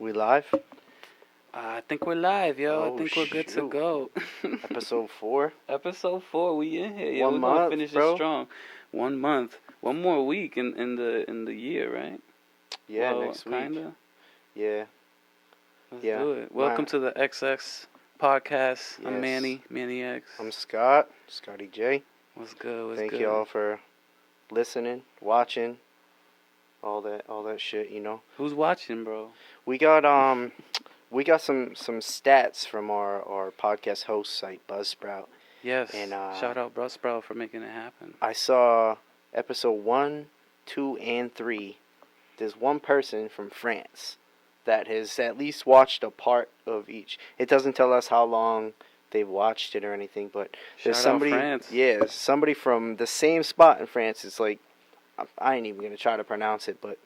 We live? I think we're live, yo. Oh, I think we're good to shoot. go. Episode 4. Episode 4, we in here. Yeah, 1 we're month, gonna finish bro. it strong. 1 month, one more week in the year, right? Yeah, Well, next week. kinda. Yeah. Let's Yeah. do it. Welcome to the XX podcast. Yes. I'm Manny X. I'm Scott, Scotty J. What's good? What's Thank good? y'all for listening, watching, all that shit, you know. Who's watching, bro? We got some stats from our podcast host site, Buzzsprout. Yes. And shout out Buzzsprout for making it happen. I saw episode 1, 2, and 3. There's one person from France that has at least watched a part of each. It doesn't tell us how long they've watched it or anything, but there's Shout somebody. out France. Yeah, somebody from the same spot in France. It's like I ain't even gonna try to pronounce it, but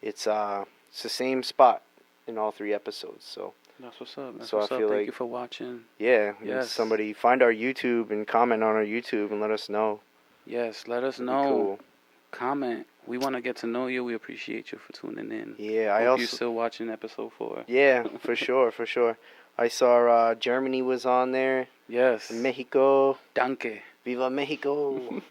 it's the same spot in all 3 episodes. So That's what's up. That's So I what's up. feel Thank like- you for watching. yeah, Yes. somebody find our YouTube and comment on our YouTube and let us know. Yes, let us It'd be know. cool. Comment. We want to get to know you. We appreciate you for tuning in. Yeah, I Hope also you're still watching episode 4. yeah, for sure. I saw Germany was on there. Yes. Mexico, Danke. Viva Mexico.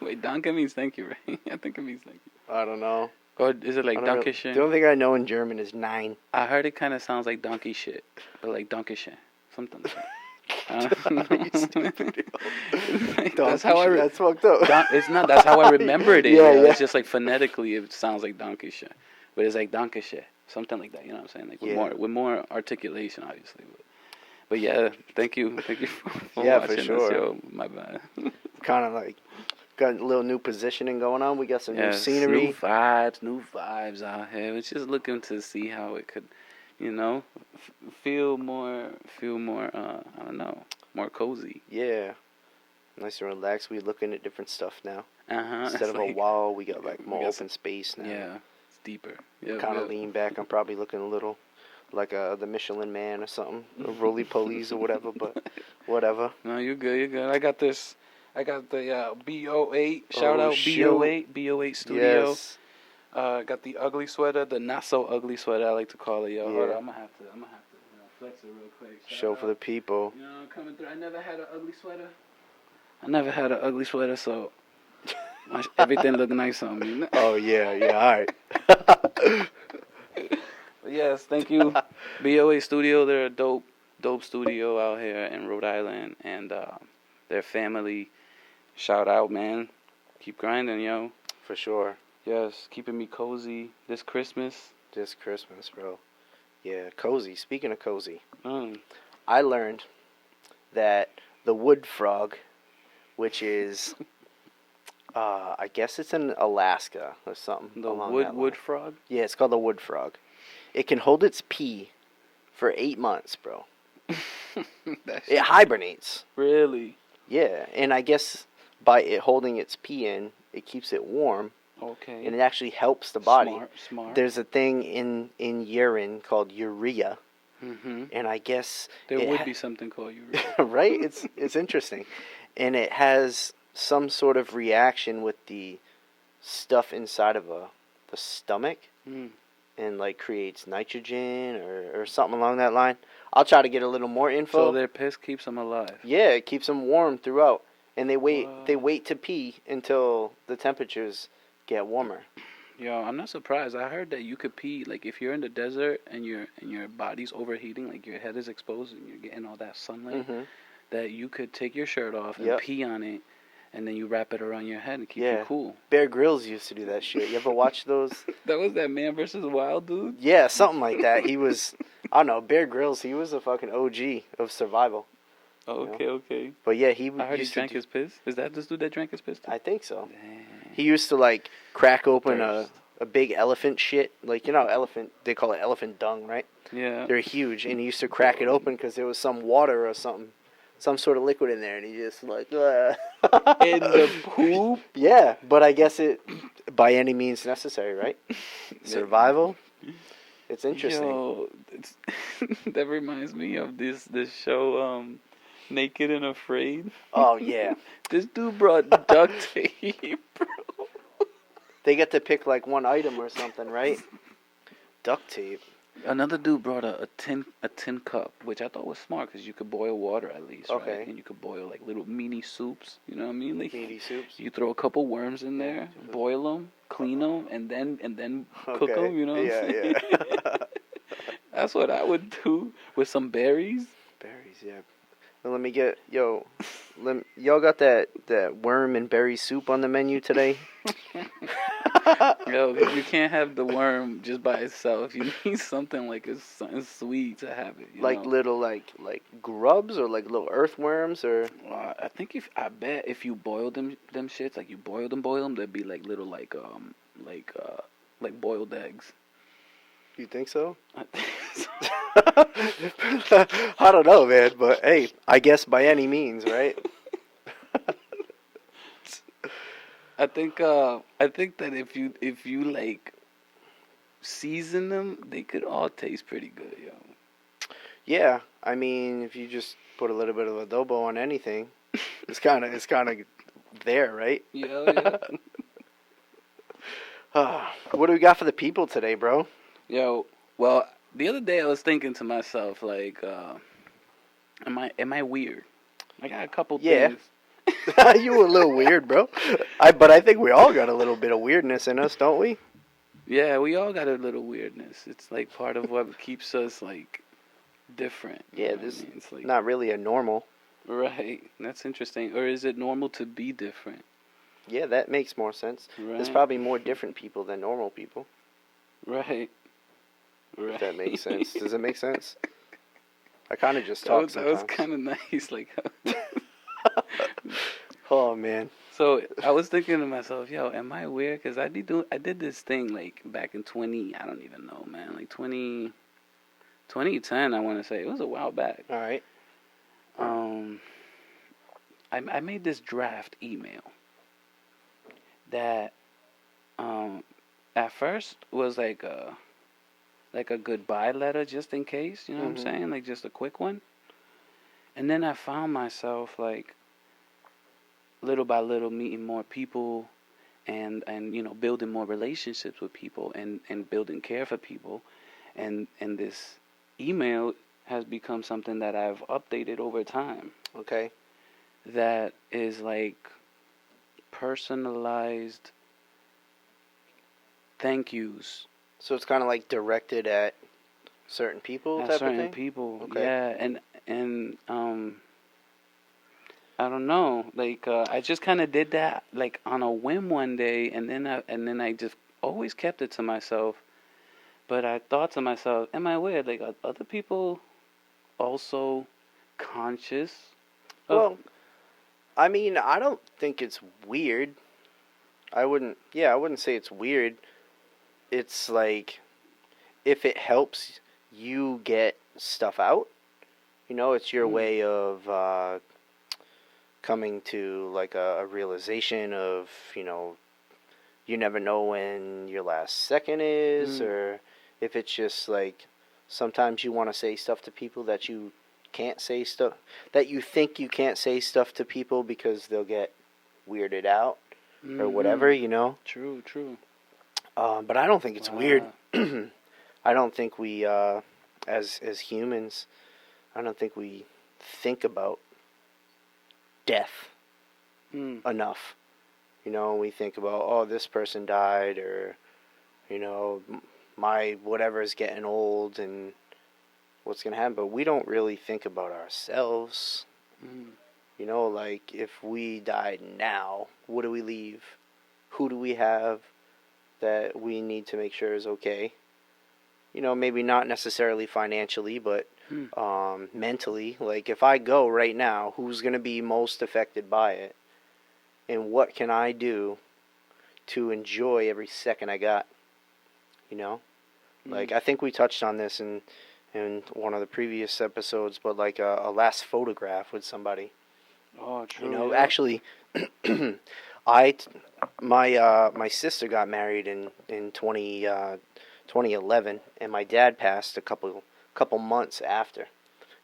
Wait, danke means thank you, right? I think it means thank you. I don't know. Or is it like I don't know. danke schön? The only thing I know in German is 9. I heard it kind of sounds like donkey shit, but like donkey shit. Something like that. I don't know. That's how I. That's fucked up. It's not. That's how I remembered it. Yeah, Yeah, yeah. It's just like phonetically, it sounds like donkey shit, but it's like donkey shit, something like that. You know what I'm saying? Like Yeah. with more articulation, obviously. But yeah, thank you for Yeah, for watching sure. this, yo. My bad. Kind of like got a little new positioning going on. We got some new Yes, scenery. new vibes out here. We're just looking to see how it could, feel more. I don't know, more cozy. Yeah. Nice and relaxed. We're looking at different stuff now. Instead Instead of a wall, we got like more got open space now. Yeah, it's deeper. Yeah, Kind of lean back. I'm probably looking a little like the Michelin Man or something, or Roly Polies or whatever. But whatever. No, you're good. You're good. I got this. I got the BO8. Shout Oh, out shoot. BO8 Studio. Yes. Got the ugly sweater, the not so ugly sweater I like to call it, yo. Yeah. Hold on, I'm gonna have to flex it real quick. Show for the people. You know, coming through. I never had an ugly sweater. So everything looked nice on me. Oh yeah, all right. But yes, thank you, BOA Studio. They're a dope studio out here in Rhode Island, and their family. Shout out, man. Keep grinding, yo. For sure. Yes, keeping me cozy this Christmas. This Christmas, bro. Yeah, cozy. Speaking of cozy, Mm. I learned that the wood frog, which is, I guess it's in Alaska or something. The along that wood line. frog. Yeah, it's called the wood frog. It can hold its pee for 8 months, bro. It hibernates. Really? Yeah, and I guess by it holding its pee in, it keeps it warm, Okay. and it actually helps the body. Smart. There's a thing in urine called urea, Mm-hmm. and I guess There it would be something called you. right. It's interesting, and it has some sort of reaction with the stuff inside of the stomach, Mm. and like creates nitrogen or something along that line. I'll try to get a little more info. So their piss keeps them alive. Yeah, it keeps them warm throughout, and they wait What? to pee until the temperatures get warmer. Yo, I'm not surprised. I heard that you could pee like if you're in the desert and your body's overheating, like your head is exposed and you're getting all that sunlight, Hmm. that you could take your shirt off and Yep. pee on it, and then you wrap it around your head and keep Yeah. you cool. Bear Grylls used to do that shit. You ever watch those? That was that Man vs. Wild dude. Yeah, something like that. He was, I don't know, Bear Grylls. He was a fucking OG of survival. Oh, okay. But yeah, he I heard he used to drank his piss. Is that this dude that drank his piss? Too? I think so. Dang. He used to like crack open Thirst. a big elephant shit. Like, you know, elephant, they call it elephant dung, right? Yeah. They're huge. And he used to crack it open because there was some water or something, some sort of liquid in there. And he just like, In the poop. yeah, but I guess it, by any means necessary, right? Survival. It's interesting. Yo, that reminds me of this show, Naked and Afraid. Oh, yeah. This dude brought duct tape, bro. They get to pick like one item or something, right? Duct tape. Another dude brought a tin cup, which I thought was smart because you could boil water at least, Okay. right? And you could boil like little mini soups. You know what I mean? Like Meaty soups. you throw a couple worms in Yeah. there, boil them, clean them, and then cook Okay. them. You know what I'm Yeah, saying? yeah. That's what I would do with some berries. Berries, yeah. Well, let me get y'all got that worm and berry soup on the menu today? Yo, you can't have the worm just by itself. You need something like something sweet to have it. You Like know. little like grubs or like little earthworms or I think I bet if you boil them shits, like you boil them, they'd be like little like boiled eggs. you think so? I think so. I don't know, man, but hey, I guess by any means, right? I think that if you like season them, they could all taste pretty good, yo. Yeah, I mean, if you just put a little bit of adobo on anything, it's kind of there, right? Yeah. What do we got for the people today, bro? Yo, well, the other day I was thinking to myself, like, am I weird? I got a couple Yeah. things. You were a little weird, bro. But I think we all got a little bit of weirdness in us, don't we? Yeah, we all got a little weirdness. It's like part of what keeps us like different. You Yeah, know what I this mean? It's like not really a normal. right. That's interesting. Or is it normal to be different? Yeah, that makes more sense. Right. There's probably more different people than normal people. Right. Right. If that makes sense. Does it make sense? I kind of just That talk was sometimes. kind of nice. Like, Oh man. so I was thinking to myself, yo, am I weird? Because I did this thing like back in 20. I don't even know, man. Like 2010. I want to say it was a while back. All right. I made this draft email that at first was like a goodbye letter just in case, you know what I'm saying? Like just a quick one. And then I found myself like little by little meeting more people and you know building more relationships with people and building care for people and this email has become something that I've updated over time. Okay. That is like personalized thank yous So it's kind of like directed at certain people at type of certain thing. people. Okay. Yeah, and I don't know. Like I just kind of did that like on a whim one day, and then I just always kept it to myself. But I thought to myself, am I weird? Like are other people also conscious of? Well, I mean, I don't think it's weird. I wouldn't say it's weird. It's like if it helps you get stuff out, you know, it's your way of coming to like a realization of, you know, you never know when your last second is, or if it's just like sometimes you want to say stuff to people that you can't say stuff, that you think you can't say stuff to people because they'll get weirded out or whatever, you know. True. But I don't think it's weird. Wow. I don't think we, as humans, I don't think we think about death enough. You know, we think about, oh, this person died, or, you know, my whatever is getting old and what's going to happen. But we don't really think about ourselves. You know, like if we died now, what do we leave? Who do we have that we need to make sure is okay? You know, maybe not necessarily financially, but mentally. Like if I go right now, who's going to be most affected by it? And what can I do to enjoy every second I got? You know? Like I think we touched on this in one of the previous episodes, but like a last photograph with somebody. Oh, true. You know, yeah. actually, my sister got married in 2011, and my dad passed a couple months after.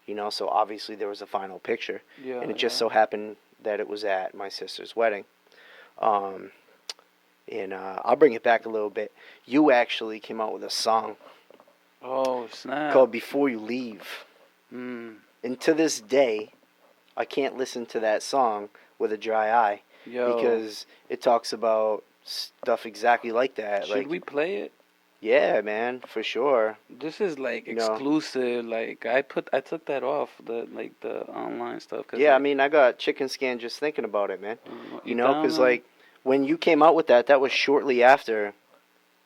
You know, so obviously there was a final picture, and it just so happened that it was at my sister's wedding. And I'll bring it back a little bit. You actually came out with a song. Oh, snap. called "Before You Leave." Mm. And to this day, I can't listen to that song with a dry eye Yo. because it talks about stuff exactly like that. Should we play it? Yeah, man, for sure. This is like You know. exclusive. Like I took that off the online stuff. Cause Yeah, I like, mean, I got chicken scan just thinking about it, man. You know, down, because man? like when you came out with that was shortly after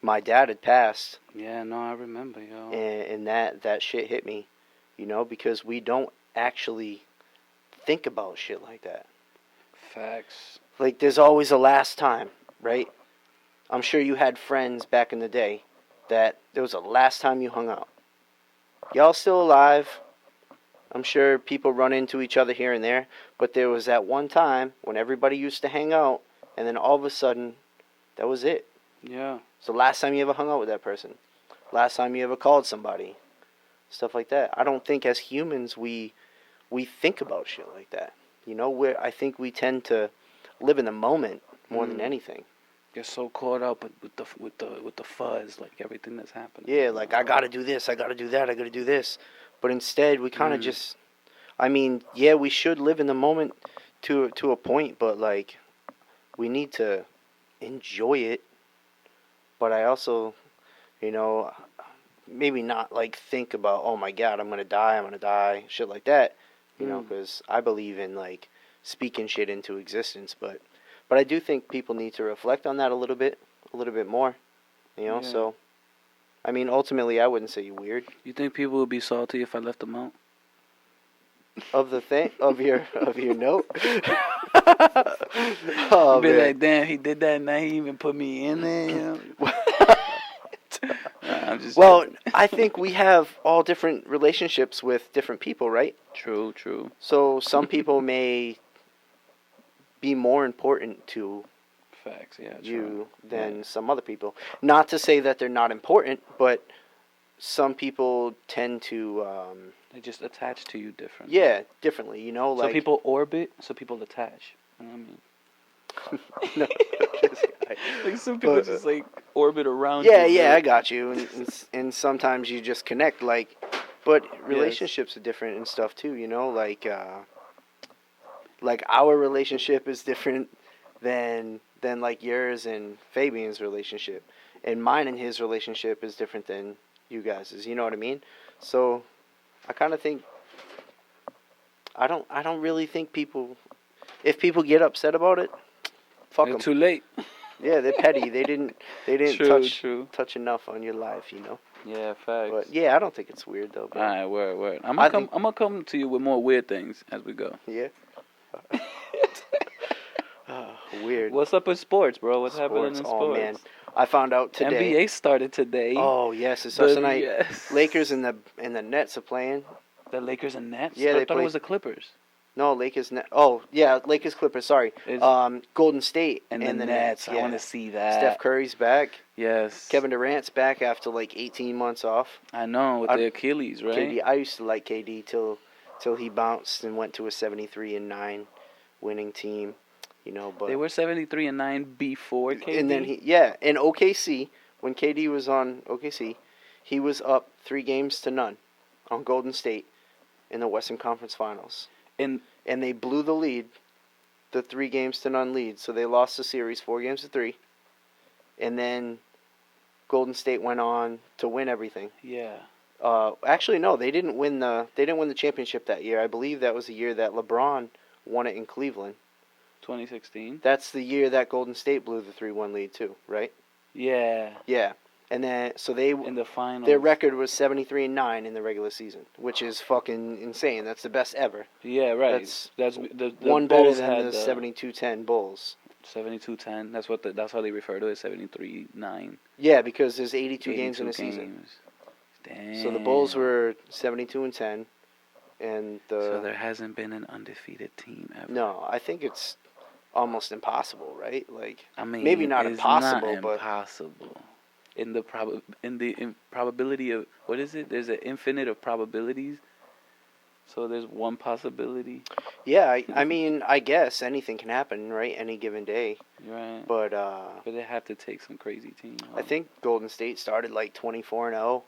my dad had passed, Yeah, no, I remember, yo. and that shit hit me. You know, because we don't actually think about shit like that. Facts. Like, there's always a last time, right? I'm sure you had friends back in the day that there was a last time you hung out. Y'all still alive. I'm sure people run into each other here and there, but there was that one time when everybody used to hang out, and then all of a sudden, that was it. Yeah. It's the last time you ever hung out with that person. Last time you ever called somebody. Stuff like that. I don't think as humans we think about shit like that. You know, I think we tend to live in the moment more than anything. Get so caught up with the fuzz, like everything that's happening. Yeah, like I gotta do this, I gotta do that, I gotta do this. But instead, we kind of just. I mean, yeah, we should live in the moment to a point, but like, we need to enjoy it. But I also, you know, maybe not like think about, oh my God, I'm gonna die, shit like that. You know, because I believe in like speaking shit into existence, but I do think people need to reflect on that a little bit more. You know, so I mean, ultimately, I wouldn't say you're weird. You think people would be salty if I left them out? Of the thing of your note. Oh, be like, damn, he did that, and now he even put me in there. You know? I'm just joking. I think we have all different relationships with different people, right? True. So some people may be more important to Facts, yeah, you than some other people. Not to say that they're not important, but some people tend to. They just attach to you differently. Yeah, differently. You know, like some people orbit, some people attach. You know what I mean? No, like some people just like orbit around. Yeah, you, I got you, and sometimes you just connect. Like, but relationships are different and stuff too. You know, like our relationship is different than like yours and Fabian's relationship, and mine and his relationship is different than you guys's. You know what I mean? So, I kind of think I don't really think people. If people get upset about it, fuck them. Too late. Yeah, they're petty. They didn't touch enough on your life, you know. Yeah, facts. But yeah, I don't think it's weird though. All right, word. I'm gonna come to you with more weird things as we go. Yeah. Weird. What's up with sports, bro? What's happening in sports? Oh man, I found out today. NBA started today. Oh yes, it starts tonight. Yes. Lakers and the Nets are playing. The Lakers and Nets. Yeah, I thought it was the Clippers. No, Lakers. Oh yeah, Lakers Clippers. Sorry. Golden State and the Nets. Yeah. I want to see that. Steph Curry's back. Yes. Kevin Durant's back after like 18 months off. I know with the Achilles, right? KD. I used to like KD till he bounced and went to a 73-9 winning team. You know, but they were 73-9 before KD. And then in OKC, when KD was on OKC, he was up 3-0 on Golden State in the Western Conference Finals. And they blew the lead, the 3-0 lead, so they lost the series 4-3. And then Golden State went on to win everything. Yeah. Actually, no, they didn't win the championship that year. I believe that was the year that LeBron won it in Cleveland. 2016. That's the year that Golden State blew the 3-1 lead too, right? Yeah. Yeah. And then so they in the finals. Their record was 73-9 in the regular season, which is fucking insane. That's the best ever. Yeah, right. That's the one Bulls better than the 72-10 Bulls. 72-10. That's how they refer to it. 73-9. Yeah, because there's 82 games in a season. Damn. So the Bulls were 72-10, and so there hasn't been an undefeated team ever. No, I think it's almost impossible, right? Like, I mean, maybe not impossible, but impossible. In the probability of what is it? There's an infinite of probabilities. So there's one possibility. Yeah, I mean, I guess anything can happen, right? Any given day. Right. But they have to take some crazy team. Huh? I think Golden State started like 24-0,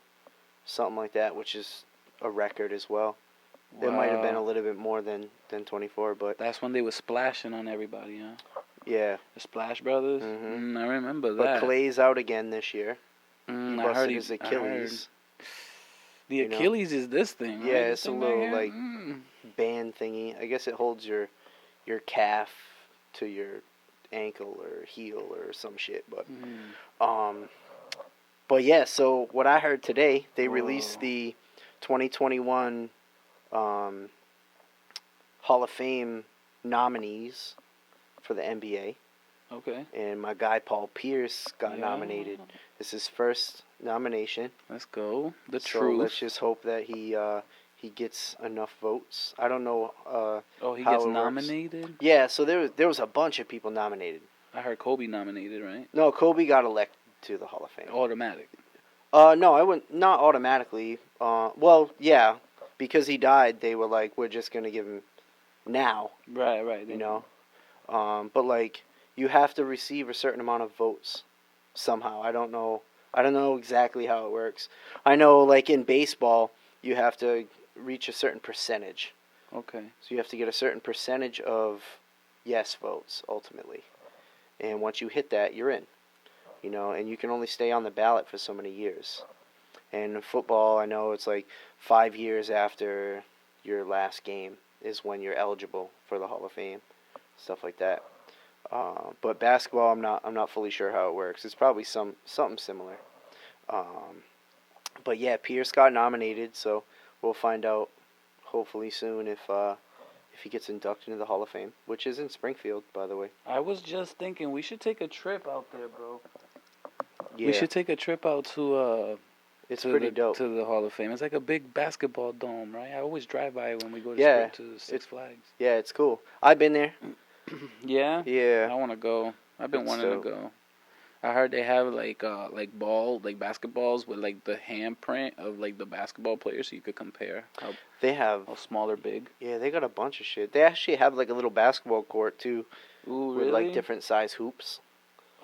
something like that, which is a record as well. It might have been a Wow. little bit more than 24, but That's when they were splashing on everybody, huh? yeah. The Splash Brothers. Mhm. I remember But that. Clay's out again this year. He I heard busted his I heard. Achilles. The You know? Achilles is this thing, right? Yeah, This it's a thing little right here? like band thingy. I guess it holds your calf to your ankle or heel or some shit. Um, but yeah. So what I heard today, they released Whoa. the 2021 Hall of Fame nominees for the NBA, Okay. and my guy Paul Pierce got Yeah. nominated. This is his first nomination. Let's go. The So truth. let's just hope that he gets enough votes. I don't know. He how gets it works. nominated? Yeah, so there was a bunch of people nominated. I heard Kobe nominated, right? No, Kobe got elected to the Hall of Fame. Automatic. No, I wouldn't. Not automatically. Well, yeah, because he died, they were like, we're just gonna give him now. Right. You know. But like, you have to receive a certain amount of votes somehow. I don't know. I don't know exactly how it works. I know, like in baseball, you have to reach a certain percentage. Okay. So you have to get a certain percentage of yes votes ultimately. And once you hit that, you're in. You know, and you can only stay on the ballot for so many years. And in football, I know it's like 5 years after your last game is when you're eligible for the Hall of Fame, stuff like that. But basketball, I'm not fully sure how it works. It's probably something similar. But yeah, Pierce got nominated, so we'll find out hopefully soon if he gets inducted into the Hall of Fame, which is in Springfield, by the way. I was just thinking we should take a trip out there, bro. Yeah, We should take a trip out to it's to pretty the, dope. to the Hall of Fame. It's like a big basketball dome, right? I always drive by it when we go to Yeah, to Six Flags. Yeah, it's cool. I've been there. Yeah? I Yeah, want to go. I've been It's wanting dope. to go. I heard they have like basketballs with like the handprint of like the basketball players, so you could compare they have. how small or big. Yeah, they got a bunch of shit. They actually have like a little basketball court too, Ooh, with really? like different size hoops,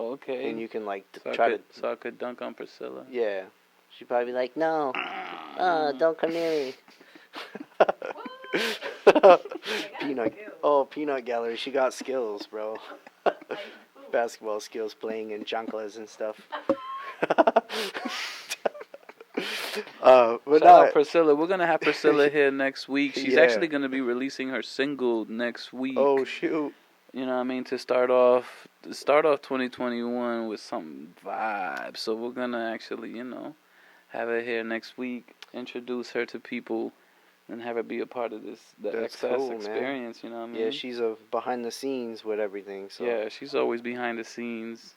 Okay. and you can like So try to. I could dunk on Priscilla. Yeah, she'd probably be like, "No, don't come near me." Peanut. Oh, peanut gallery. She got skills, bro. Basketball skills, playing in chanclas and stuff. But Shout out Priscilla. We're gonna have Priscilla here next week. She's Yeah. actually gonna be releasing her single next week. Oh shoot. You know what I mean? To start off 2021 with some vibes. So we're gonna actually, have her here next week, introduce her to people, and have her be a part of the That's excess cool, man. experience. You know what I mean? Yeah, she's behind the scenes with everything. So Yeah, she's always behind the scenes,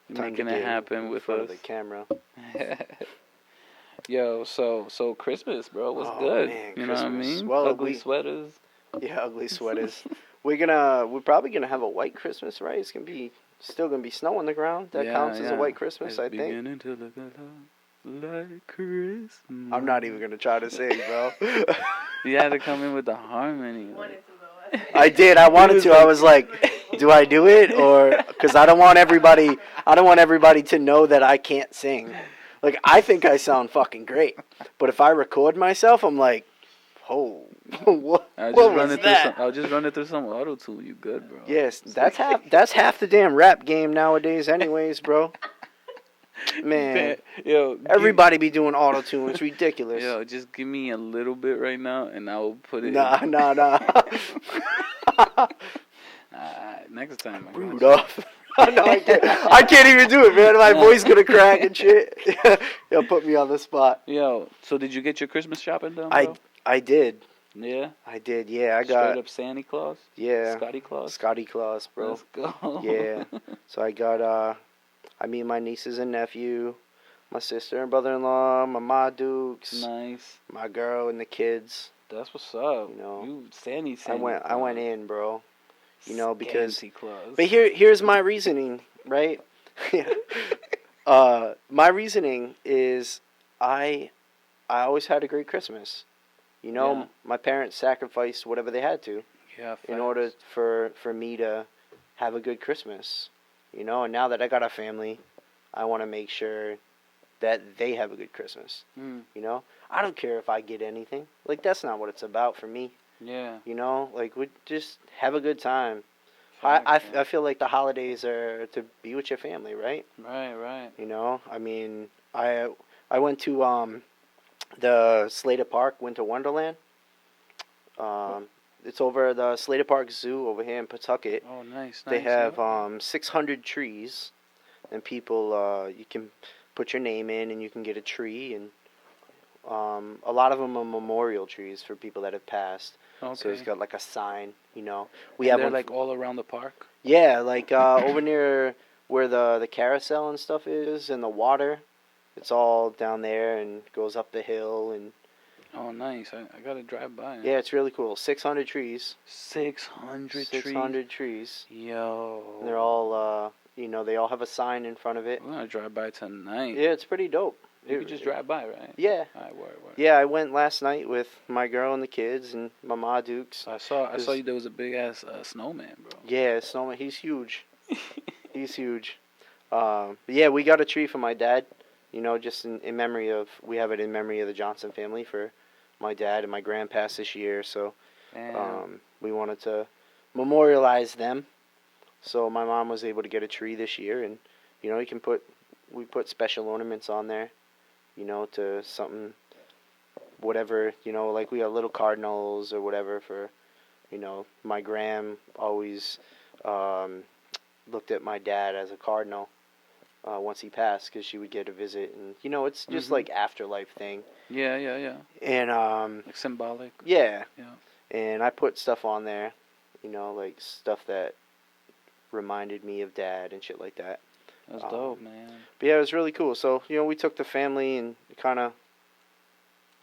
time to making get it happen in with front us. of the camera. Yo, so Christmas, bro, was Oh, good. man, You know what I Christmas. mean? Well, Ugly sweaters. Yeah, ugly sweaters. We're probably gonna have a white Christmas, right? It's still gonna be snow on the ground. That counts as a white Christmas, It's I think. beginning to look a lot like Christmas. I'm not even gonna try to sing, bro. You had to come in with the harmony. I did. I wanted to. I was like, do I do it or because I don't want everybody to know that I can't sing. Like I think I sound fucking great, but if I record myself, I'm like, oh, what was that? I'll just run it through some auto tune. You good, bro? Yes, that's half the damn rap game nowadays, anyways, bro. Man, Yo, everybody be doing auto tune. It's ridiculous. Yo, just give me a little bit right now, and I will put it. Nah. Next time. I got you. Rudolph. No, I can't even do it, man. My voice gonna crack and shit. Yo, put me on the spot. Yo, so did you get your Christmas shopping done, bro? I did. Yeah. I did. Yeah, I Straight got up Santa Claus. yeah. Scotty Claus. Scotty Claus, bro. Let's go. Yeah. So I got me and my nieces and nephew, my sister and brother-in-law, my ma dukes, Nice. my girl and the kids. That's what's up. You know, You Sandy. I went in, bro. You know, because Scanty Claus. but here's my reasoning, right? My reasoning is I always had a great Christmas. You know, Yeah. my parents sacrificed whatever they had to Yeah. in order for me to have a good Christmas. You know, and now that I got a family, I want to make sure that they have a good Christmas. Mm. You know, I don't care if I get anything. Like, that's not what it's about for me. Yeah. You know, like, we just have a good time. Facts, I feel like the holidays are to be with your family, right? Right, right. You know, I mean, I went to the Slater Park Winter Wonderland. It's over the Slater Park Zoo over here in Pawtucket. Oh, nice, They nice. have Yep. 600 trees, and people you can put your name in, and you can get a tree, and a lot of them are memorial trees for people that have passed. So it's Okay. got like a sign, you know. We And have they're one. like all around the park. Yeah, like over near where the carousel and stuff is, and the water. It's all down there and goes up the hill, and Oh, nice. I gotta drive by. yeah, it's really cool. 600 trees. 600 trees. 600 trees. Yo. And they're all you know, they all have a sign in front of it. I'm gonna drive by tonight. Yeah, it's pretty dope. You could just drive by, right? Yeah. Alright, word. Yeah, I went last night with my girl and the kids and my ma Dukes. So I saw you. There was a big ass snowman, bro. Yeah, Snowman, he's huge. He's huge. Yeah, we got a tree for my dad. You know, just in memory of, we have it in memory of the Johnson family for my dad and my grandpa this year. So we wanted to memorialize them. So my mom was able to get a tree this year, and you know, we put special ornaments on there. You know, to something, whatever, you know, like we got little cardinals or whatever for, you know, my gram always looked at my dad as a cardinal once he passed, because she would get a visit, and you know, it's just like afterlife thing. Yeah. And Like symbolic. yeah, Yeah. and I put stuff on there, you know, like stuff that reminded me of dad and shit like that. That's dope, man. But yeah, it was really cool. So, you know, we took the family and kind of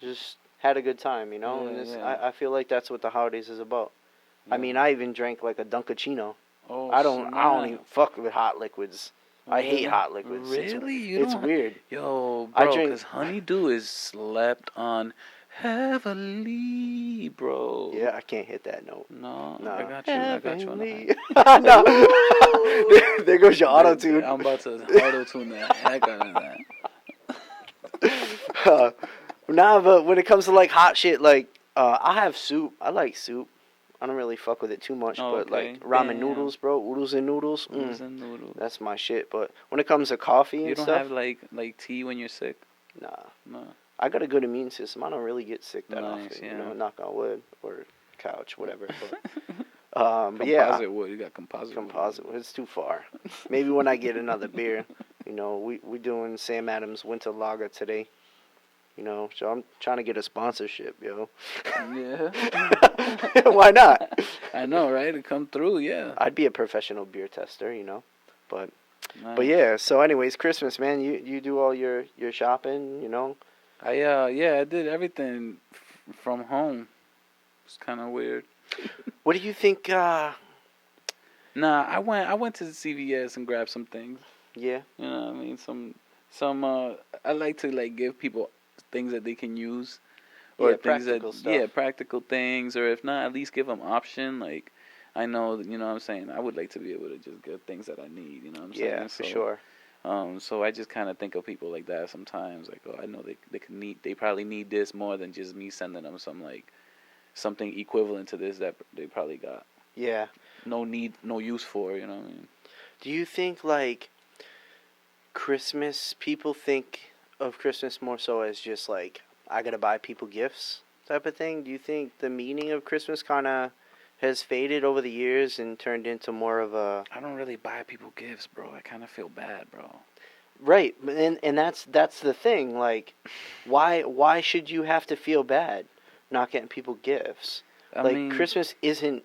just had a good time, you know. Yeah, And yeah. I feel like that's what the holidays is about. I Yeah. mean, I even drank like a Dunkachino. Oh, I don't snap. even fuck with hot liquids. I hate Really? hot liquids. Really? It's weird. Yo, I bro, drink- because Honeydew is slept on heavily, bro. Yeah, I can't hit that note. No, No. I got you. I got you on the Heavenly. high. No. There goes your auto tune. I'm about to auto tune the heck out of that. Nah, but when it comes to like hot shit, like I have soup. I like soup. I don't really fuck with it too much, Oh, but okay. like ramen Damn. noodles, bro, oodles and noodles. Noodles and noodles. That's my shit. But when it comes to coffee and You don't stuff, have like tea when you're sick? nah. No. I got a good immune system. I don't really get sick that Nice, often. yeah. You know, knock on wood or couch, whatever. But yeah, Composite wood. You got composite wood. It's too far. Maybe when I get another beer. You know, we doing Sam Adams Winter Lager today. You know, so I'm trying to get a sponsorship, yo. Yeah. Why not? I know, right? To come through, yeah. I'd be a professional beer tester, you know. But Nice. yeah, so anyways, Christmas, man, you do all your shopping, you know. I did everything from home. It's kind of weird. What do you think Nah, I went to the CVS and grabbed some things. yeah. You know what I mean? Some I like to like give people things that they can use, or Yeah, things practical that stuff. practical things, or if not, at least give them option. Like I know, you know what I'm saying. I would like to be able to just get things that I need. You know what I'm saying? Yeah, for sure. So I just kind of think of people like that sometimes. Like, oh, I know they probably need this more than just me sending them something equivalent to this that they probably got Yeah. no use for. You know what I mean? Do you think like Christmas, people think of Christmas more so as just like, I gotta buy people gifts type of thing? Do you think the meaning of Christmas kind of has faded over the years and turned into more of a... I don't really buy people gifts, bro. I kind of feel bad, bro. Right, and that's the thing. Like, why should you have to feel bad not getting people gifts? I like, mean, Christmas isn't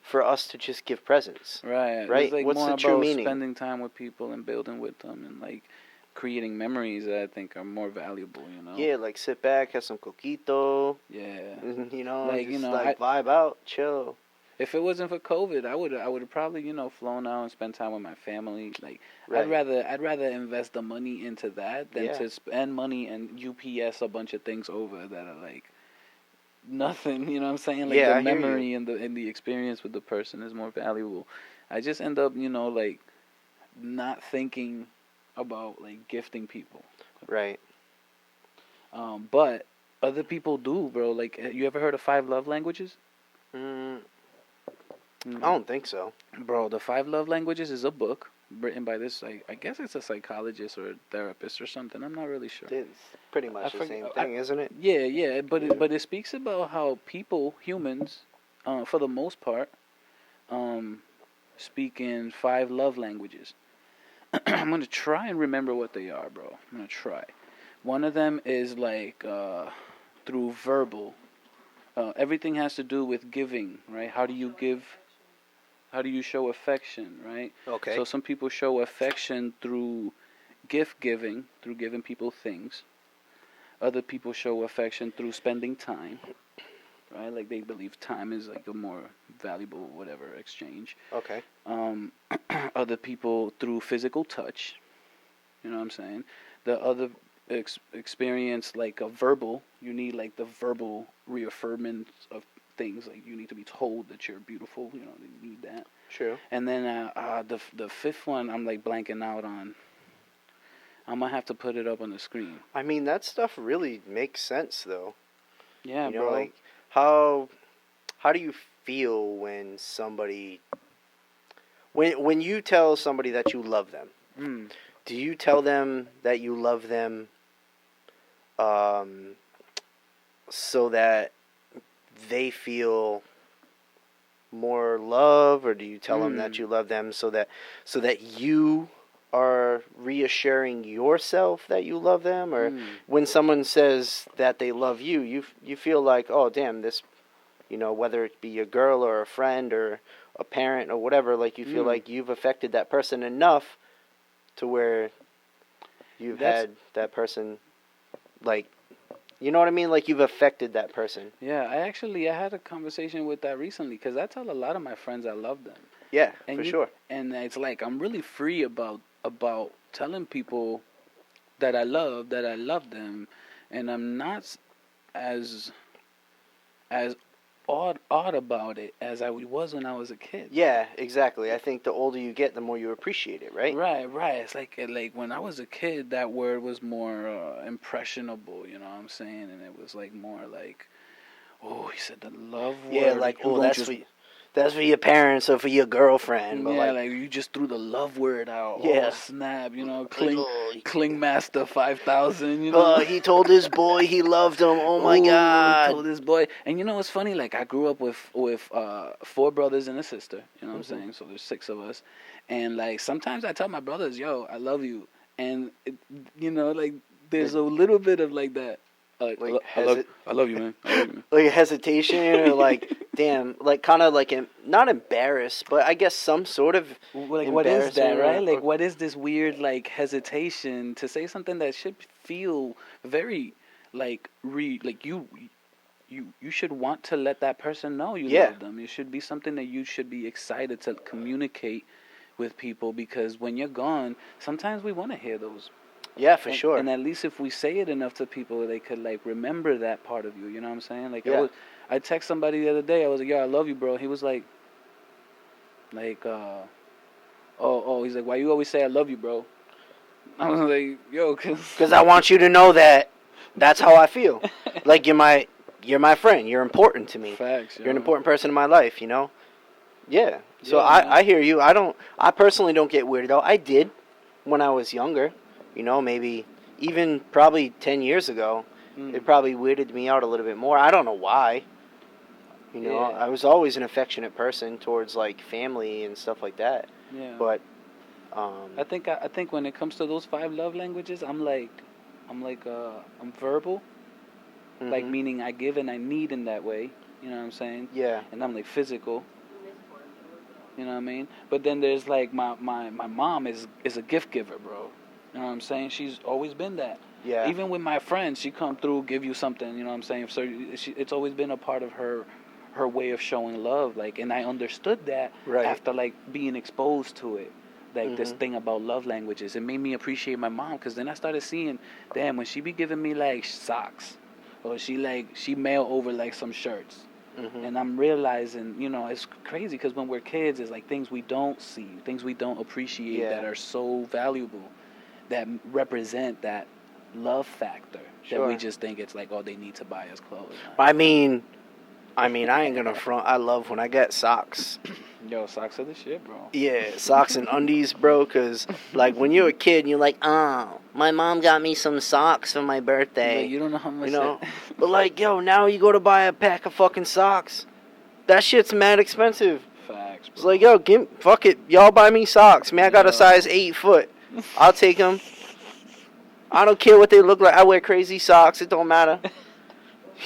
for us to just give presents. right. Right? It's like What's more the true about meaning? spending time with people and building with them and like creating memories that I think are more valuable. You know? Yeah, like sit back, have some coquito, Yeah. you know, Like, just you know, like vibe out, chill. If it wasn't for COVID, I would have probably flown out and spent time with my family. Like Right. I'd rather invest the money into that than Yeah. to spend money and UPS a bunch of things over that are like nothing. You know what I'm saying? Like Yeah, the I hear you. memory and the experience with the person is more valuable. I just end up like not thinking about like gifting people. Right. But other people do, bro. Like, you ever heard of 5 love languages? Mm, Mm. I don't think so. Bro, the 5 love languages is a book written by this, I guess it's a psychologist or a therapist or something. I'm not really sure. It's pretty much the same thing, isn't it? Yeah, yeah, but it speaks about how people, humans, for the most part, um, speak in 5 love languages. I'm gonna try and remember what they are, bro. I'm gonna try. One of them is like through verbal. Everything has to do with giving, right? How do you give? How do you show affection, right? Okay. So some people show affection through gift giving, through giving people things. Other people show affection through spending time, right? Like they believe time is like a more valuable whatever exchange. Okay. Other people through physical touch. You know what I'm saying? The other experience like a verbal. You need like the verbal reaffirmance of things. Like you need to be told that you're beautiful. You know, you need that. True. And then the fifth one, I'm like blanking out on. I'm gonna have to put it up on the screen. I mean, that stuff really makes sense, though. Yeah, You know, bro. like how do you feel when somebody when you tell somebody that you love them? Mm. Do you tell them that you love them um, so that they feel more love, or do you tell them that you love them so that you are reassuring yourself that you love them? Or when someone says that they love you, you feel like, oh damn, this, whether it be a girl or a friend or a parent or whatever, like you feel like you've affected that person enough to where you've had that person, like, you know what I mean? Like you've affected that person. Yeah, I had a conversation with that recently because I tell a lot of my friends I love them. Yeah, And for sure. And it's like I'm really free about telling people that I love them, and I'm not as odd about it as I was when I was a kid. Yeah, exactly. I think the older you get, the more you appreciate it, right? Right. It's like when I was a kid, that word was more impressionable. You know what I'm saying? And it was like more like, oh, he said the love word. Yeah, like, oh, that's for your parents or for your girlfriend. But yeah, like you just threw the love word out. Yeah. Oh, snap, Cling Master 5000, you know. He told his boy he loved him. Oh my God. He told his boy. And you know what's funny? Like I grew up with 4 brothers and a sister. You know what I'm saying? So there's 6 of us. And like sometimes I tell my brothers, "Yo, I love you," and like there's a little bit of like that. I love you, man. I love you, man. Like hesitation or like, damn, like kind of like not embarrassed, but I guess some sort of like what is that, right? or, Like what is this weird like hesitation to say something that should feel very like you should want to let that person know you love them. It should be something that you should be excited to communicate with people, because when you're gone, sometimes we want to hear those. Yeah, for sure. And at least if we say it enough to people, they could like remember that part of you. You know what I'm saying? Like I text somebody the other day. I was like, "Yo, I love you, bro." He was like, he's like, "Why you always say I love you, bro?" I was like, "Yo, because I want you to know that that's how I feel. Like you're my friend. You're important to me. Facts, you're an important person in my life. You know." Yeah. So yeah, I hear you. I personally don't get weirded out. I did when I was younger. Maybe even probably 10 years ago, it probably weirded me out a little bit more. I don't know why. I was always an affectionate person towards like family and stuff like that. Yeah. But I think when it comes to those 5 love languages, I'm verbal, like meaning I give and I need in that way. You know what I'm saying? Yeah. And I'm like physical. You know what I mean? But then there's like my mom is a gift giver, bro. You know what I'm saying? She's always been that. Yeah. Even with my friends, she come through, give you something. You know what I'm saying? So it's always been a part of her way of showing love. Like, and I understood that after like being exposed to it. Like this thing about love languages, it made me appreciate my mom, because then I started seeing, damn, when she be giving me like socks, or she mail over like some shirts. And I'm realizing, it's crazy, because when we're kids, it's like things we don't see, things we don't appreciate that are so valuable, that represent that love factor that Sure. we just think it's like, oh, they need to buy us clothes. I mean, I ain't gonna front. I love when I get socks. Yo, socks are the shit, bro. Yeah, socks and undies, bro. Cause like when you're a kid, and you're like, oh, my mom got me some socks for my birthday. Like, you don't know how much. You know, but like, yo, now you go to buy a pack of fucking socks. That shit's mad expensive. Facts, bro. It's like, yo, fuck it, y'all buy me socks. Man, I got a size 8 foot. I'll take them. I don't care what they look like. I wear crazy socks. It don't matter.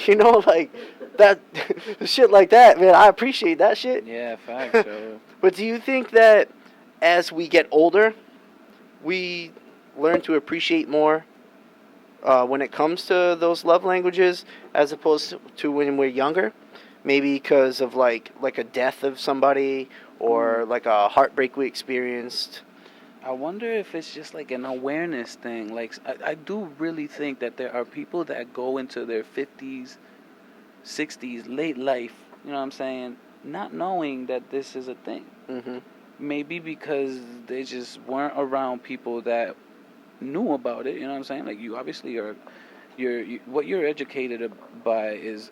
You know, like that shit like that, man. I appreciate that shit. Yeah, facts, yo. But do you think that as we get older, we learn to appreciate more when it comes to those love languages as opposed to when we're younger? Maybe because of like a death of somebody or like a heartbreak we experienced. I wonder if it's just like an awareness thing. Like, I do really think that there are people that go into their 50s, 60s, late life, you know what I'm saying, not knowing that this is a thing. Mm-hmm. Maybe because they just weren't around people that knew about it, you know what I'm saying? Like, you obviously are, what you're educated by is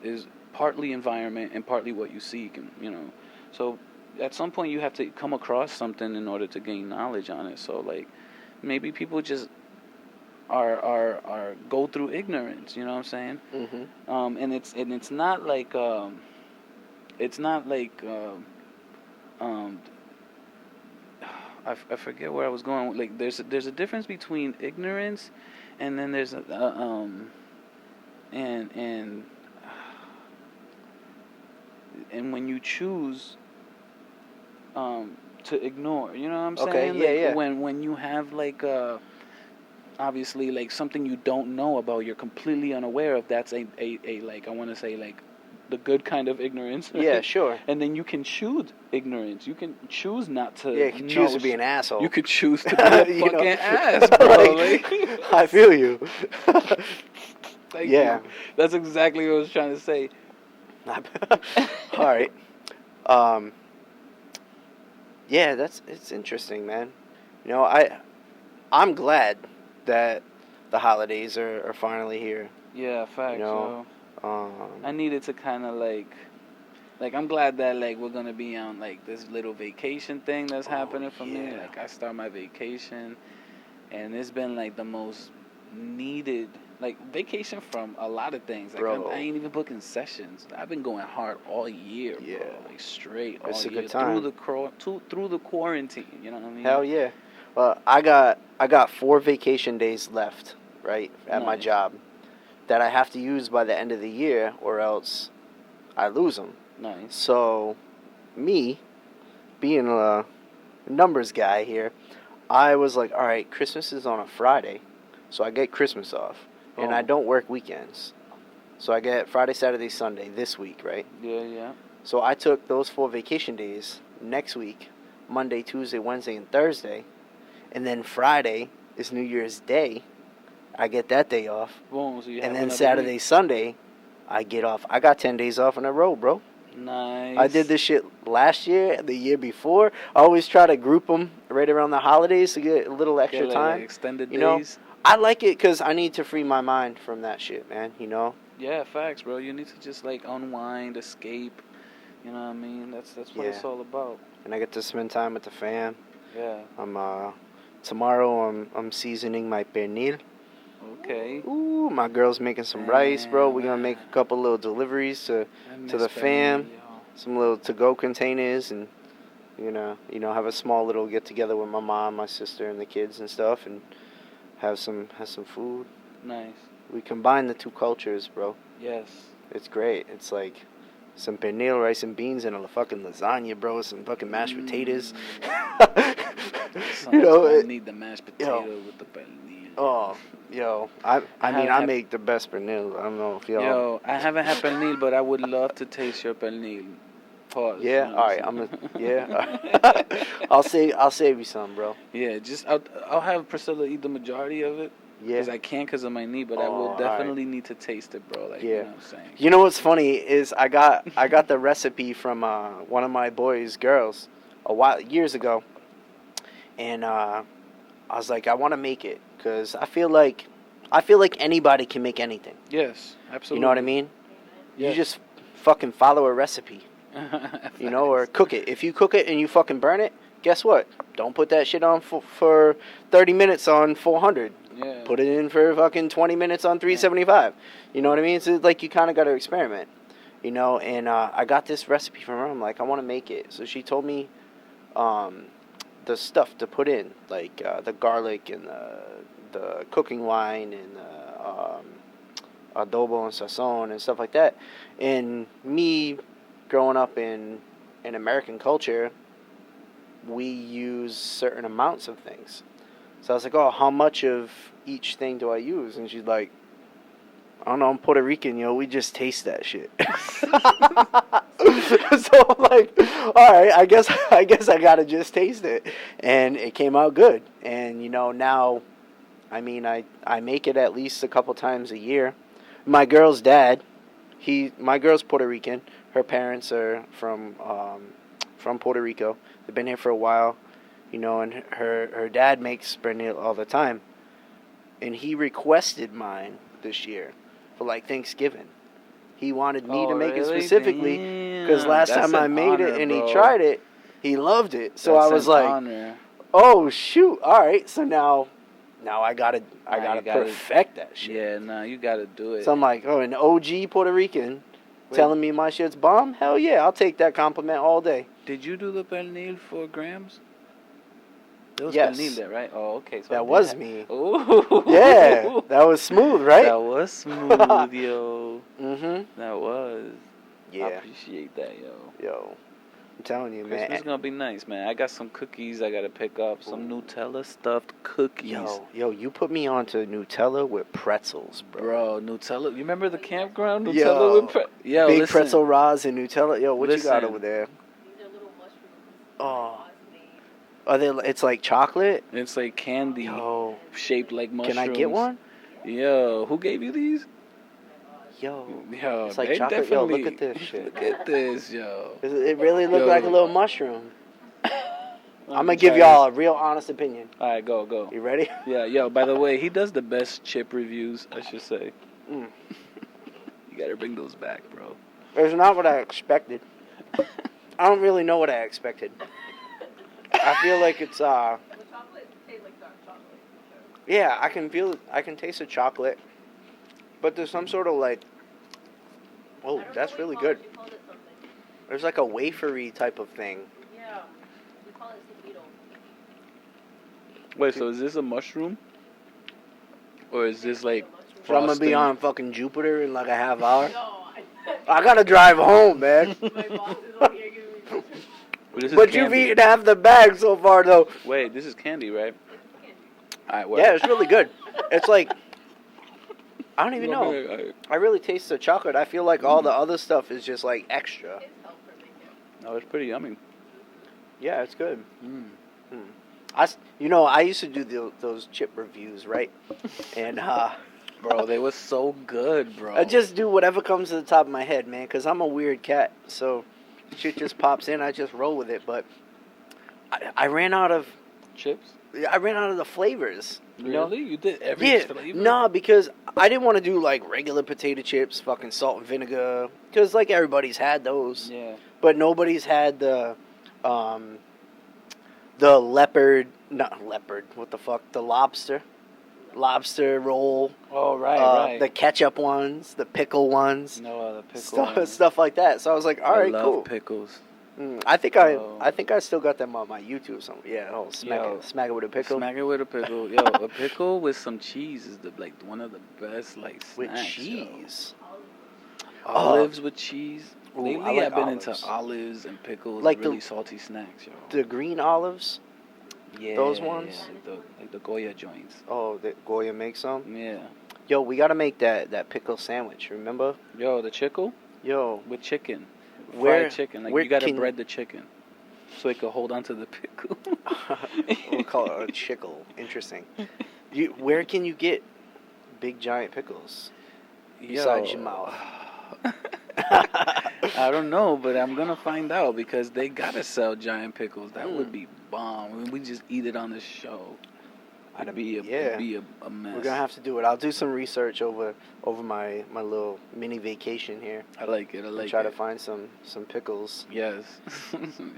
partly environment and partly what you seek, and, you know. So at some point you have to come across something in order to gain knowledge on it. So like maybe people just are go through ignorance, you know what I'm saying? Mm-hmm. And it's not like I forget where I was going. Like there's a difference between ignorance and then there's and when you choose to ignore, you know what I'm saying? Okay, yeah, like, yeah. When you have like obviously like something you don't know about, you're completely unaware of. That's a like I want to say like the good kind of ignorance. Right? Yeah, sure. And then you can choose ignorance. You can choose not to. Yeah, you can choose to be an asshole. You could choose to be a fucking ass, bro. like, I feel you. Thank yeah. you. That's exactly what I was trying to say. All right. Yeah, it's interesting, man. You know, I'm glad that the holidays are finally here. Yeah, facts. You know, I needed to kind of like I'm glad that like we're gonna be on like this little vacation thing that's happening for me. Like I start my vacation, and it's been like the most needed like vacation from a lot of things. Like bro. I ain't even booking sessions. I've been going hard all year, Yeah. bro. Like straight all It's a year good time. through the quarantine. You know what I mean? Hell yeah. Well, I got 4 vacation days left, right, at my Nice. job that I have to use by the end of the year, or else I lose them. Nice. So, me being a numbers guy here, I was like, all right, Christmas is on a Friday, so I get Christmas off, and I don't work weekends. So I get Friday, Saturday, Sunday this week, right? Yeah. So I took those 4 vacation days next week, Monday, Tuesday, Wednesday, and Thursday, and then Friday is New Year's Day. I get that day off. Boom. So you have And then another Saturday, week. Sunday, I get off. I got 10 days off in a row, bro. Nice. I did this shit last year, the year before. I always try to group them right around the holidays to get a little extra time. Like extended you know, days. I like it because I need to free my mind from that shit, man. You know. Yeah, facts, bro. You need to just like unwind, escape. You know what I mean? That's what it's all about. And I get to spend time with the fam. Yeah. Tomorrow I'm seasoning my pernil. Okay. Ooh, my girl's making some rice, bro. We're gonna make a couple little deliveries to the fam. Some little to-go containers, and you know, have a small little get together with my mom, my sister, and the kids and stuff, and have some food. Nice. We combine the two cultures, bro. Yes. It's great. It's like some pernil, rice and beans, and a fucking lasagna, bro. Some fucking mashed potatoes. You know, I need the mashed potato with the pernil. Oh, yo, I mean, I make the best pernil. I don't know if y'all. Yo, I haven't had pernil, but I would love to taste your pernil. Pause. Yeah. All right. I'll save you some, bro. Yeah. Just I'll have Priscilla eat the majority of it. Yeah. Because I can't because of my knee, but I will definitely need to taste it, bro. Like, you know what I'm saying? You know what's funny is I got the recipe from one of my boys' girls years ago, and I was like, I want to make it because I feel like I feel like anybody can make anything. Yes, absolutely. You know what I mean? Yes. You just fucking follow a recipe. You know, or cook it. If you cook it and you fucking burn it, guess what? Don't put that shit on for 30 minutes on 400. Yeah. Put it in for fucking 20 minutes on 375. You know what I mean? So like you kind of got to experiment. You know, and I got this recipe from her. I'm like, I want to make it. So she told me the stuff to put in, like the garlic and the cooking wine and adobo and sazon and stuff like that. And me growing up in American culture, we use certain amounts of things. So I was like, oh, how much of each thing do I use? And she's like, I don't know, I'm Puerto Rican, we just taste that shit. So I'm like, all right, I guess I gotta just taste it. And it came out good. And, now, I mean, I make it at least a couple times a year. My girl's dad, my girl's Puerto Rican. Her parents are from Puerto Rico. They've been here for a while, and her dad makes pernil all the time. And he requested mine this year for like Thanksgiving. He wanted me to make it specifically because last time I made it and he tried it, he loved it. So I was like, oh shoot, all right. So now I gotta perfect that shit. Yeah, no, you gotta do it. So I'm like, oh, an OG Puerto Rican telling me my shit's bomb? Hell yeah, I'll take that compliment all day. Did you do the pernil for grams? There was yes. pernil there, right? Oh, okay. So that was me. Ooh. Yeah, that was smooth, right? That was smooth, yo. Mm-hmm. That was. Yeah. I appreciate that, yo. Yo, I'm telling you, Christmas man. is gonna be nice, man. I got some cookies I gotta pick up. Some Nutella stuffed cookies. Yo, you put me onto Nutella with pretzels, bro. Nutella. You remember the campground Nutella with pretzels? Yo, big pretzel rods and Nutella. Yo, what you got over there? These are little mushrooms. Oh. Are they? It's like chocolate. It's like candy. Yo, shaped like mushrooms. can I get one? Yo, who gave you these? Yo, it's like chocolate. Yo, look at this shit. Look at this, yo. It really looked like a little mushroom. I'm gonna give y'all a real honest opinion. All right, go. You ready? Yeah, yo. By the way, he does the best chip reviews, I should say. You gotta bring those back, bro. It's not what I expected. I don't really know what I expected. I feel like it's The chocolate tastes like dark chocolate. Yeah, I can taste the chocolate, but there's some sort of like, oh, that's really good. You called it something. There's like a wafery type of thing. Yeah, we call it seguido. Wait, so is this a mushroom? Or is this like So I'm gonna be on fucking Jupiter in like a half hour. No, I gotta drive home, man. my boss is over here giving me But you've eaten half the bag so far, though. Wait, this is candy, right? Alright, well. Yeah, it's really good. It's like, I don't even know. I really taste the chocolate. I feel like all the other stuff is just like extra. It's help for making. No, it's pretty yummy. Yeah, it's good. I used to do those chip reviews, right? And bro, they were so good, bro. I just do whatever comes to the top of my head, man, because I'm a weird cat. So shit just pops in, I just roll with it. But I ran out of chips. I ran out of the flavors. Really? You did every flavor? No, because I didn't want to do like regular potato chips, fucking salt and vinegar, because like everybody's had those. Yeah. But nobody's had the leopard, not leopard. What the fuck? The lobster roll. Oh right. The ketchup ones, the pickle ones. No, the pickle stuff like that. So I was like, all right, I love cool. pickles. I think I still got them on my YouTube somewhere. Yeah, smack it with a pickle. Smack it with a pickle. Yo, a pickle with some cheese is one of the best snacks. With cheese. Olives with cheese. Ooh, Lately, like I've been olives. into olives and pickles, like and really salty snacks, yo. The green olives. Yeah, those ones. Yeah, like the Goya joints. Oh, Goya makes some. Yeah. Yo, we gotta make that pickle sandwich. Remember? Yo, the chickle. Yo, with chicken. Fried chicken. Like you gotta bread the chicken, so it can hold on to the pickle. We'll call it a chickle. Interesting. Where can you get big giant pickles besides your mouth? I don't know, but I'm gonna find out because they gotta sell giant pickles. That would be bomb. I mean, we just eat it on the show. It'd be a mess. We're gonna have to do it. I'll do some research over my little mini vacation here. I like it. I And like try it. to find some pickles. Yes.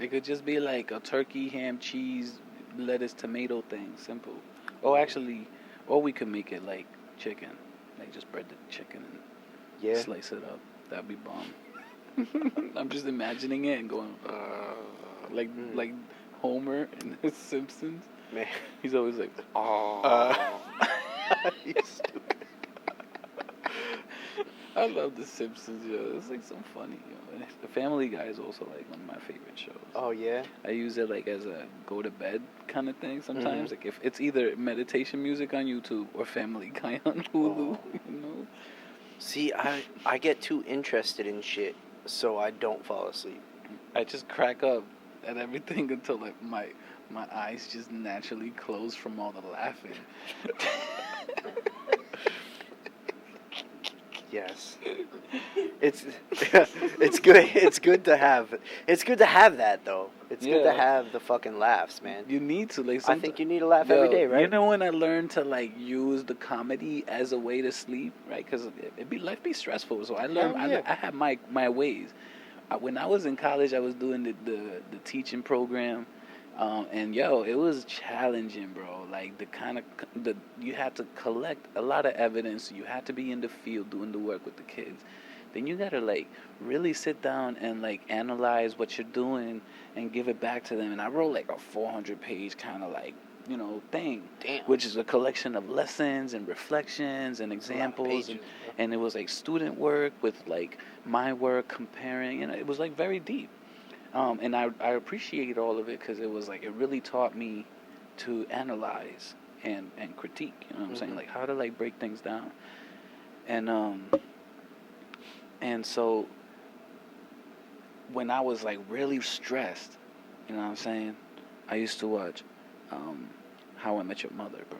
It could just be like a turkey, ham, cheese, lettuce, tomato thing. Simple. Or we could make it like chicken. Like just bread the chicken and Yeah. slice it up. That'd be bomb. I'm just imagining it and going, like Homer in The Simpsons. Man. He's always like, oh. You stupid. I love The Simpsons, yo. It's like so funny, yo. And The Family Guy is also like one of my favorite shows. Oh yeah. I use it like as a go to bed kind of thing sometimes. Like if it's either meditation music on YouTube or Family Guy on Hulu, you know. See, I get too interested in shit, so I don't fall asleep. I just crack up at everything until like my eyes just naturally close from all the laughing. Yes. It's good. It's good to have. It's good to have that though. It's good to have the fucking laughs, man. You need to like. I think you need to laugh every day, right? You know when I learned to like use the comedy as a way to sleep, right? Because life be stressful. So I learned. I had my ways. When I was in college, I was doing the teaching program. And it was challenging, bro. Like you had to collect a lot of evidence. You had to be in the field doing the work with the kids. Then you gotta like really sit down and like analyze what you're doing and give it back to them. And I wrote like a 400-page kind of like thing, which is a collection of lessons and reflections and examples, and it was like student work with like my work comparing. It was like very deep. And I appreciate all of it because it was like it really taught me to analyze and critique. You know what I'm saying? Like how to like break things down. And so when I was like really stressed, you know what I'm saying? I used to watch How I Met Your Mother, bro.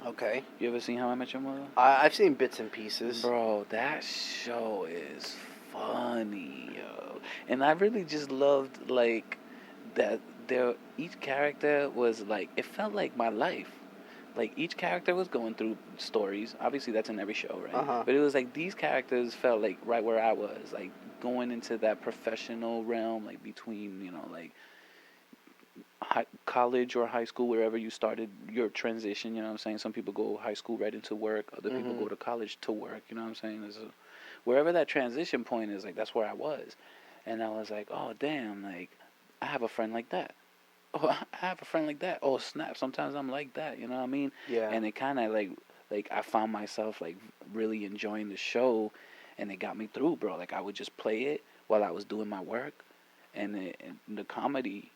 Okay. You ever seen How I Met Your Mother? I've seen bits and pieces. Bro, that show is funny, yo. And I really just loved like that each character was like, it felt like my life. Like each character was going through stories. Obviously that's in every show, right? But it was like these characters felt like right where I was, like going into that professional realm, like between, like college or high school, wherever you started your transition, you know what I'm saying? Some people go high school right into work, other people go to college to work, you know what I'm saying? Wherever that transition point is, like that's where I was. And I was like, oh damn, like I have a friend like that. Oh, I have a friend like that. Oh snap, sometimes I'm like that, you know what I mean? Yeah. And it kind of like I found myself like really enjoying the show, and it got me through, bro. Like I would just play it while I was doing my work, and the comedy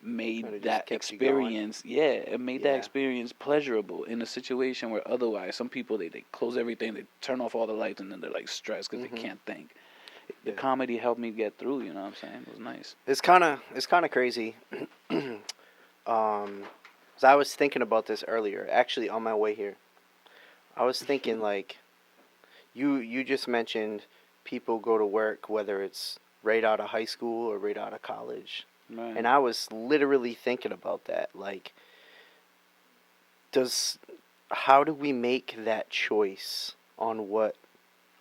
made that experience, it made that experience pleasurable in a situation where otherwise some people they close everything, they turn off all the lights, and then they're like stressed because they can't think. The comedy helped me get through, you know what I'm saying? It was nice. It's kind of crazy. So I was thinking about this earlier, actually on my way here. I was thinking like, you just mentioned people go to work whether it's right out of high school or right out of college. Right. And I was literally thinking about that. Like, how do we make that choice on what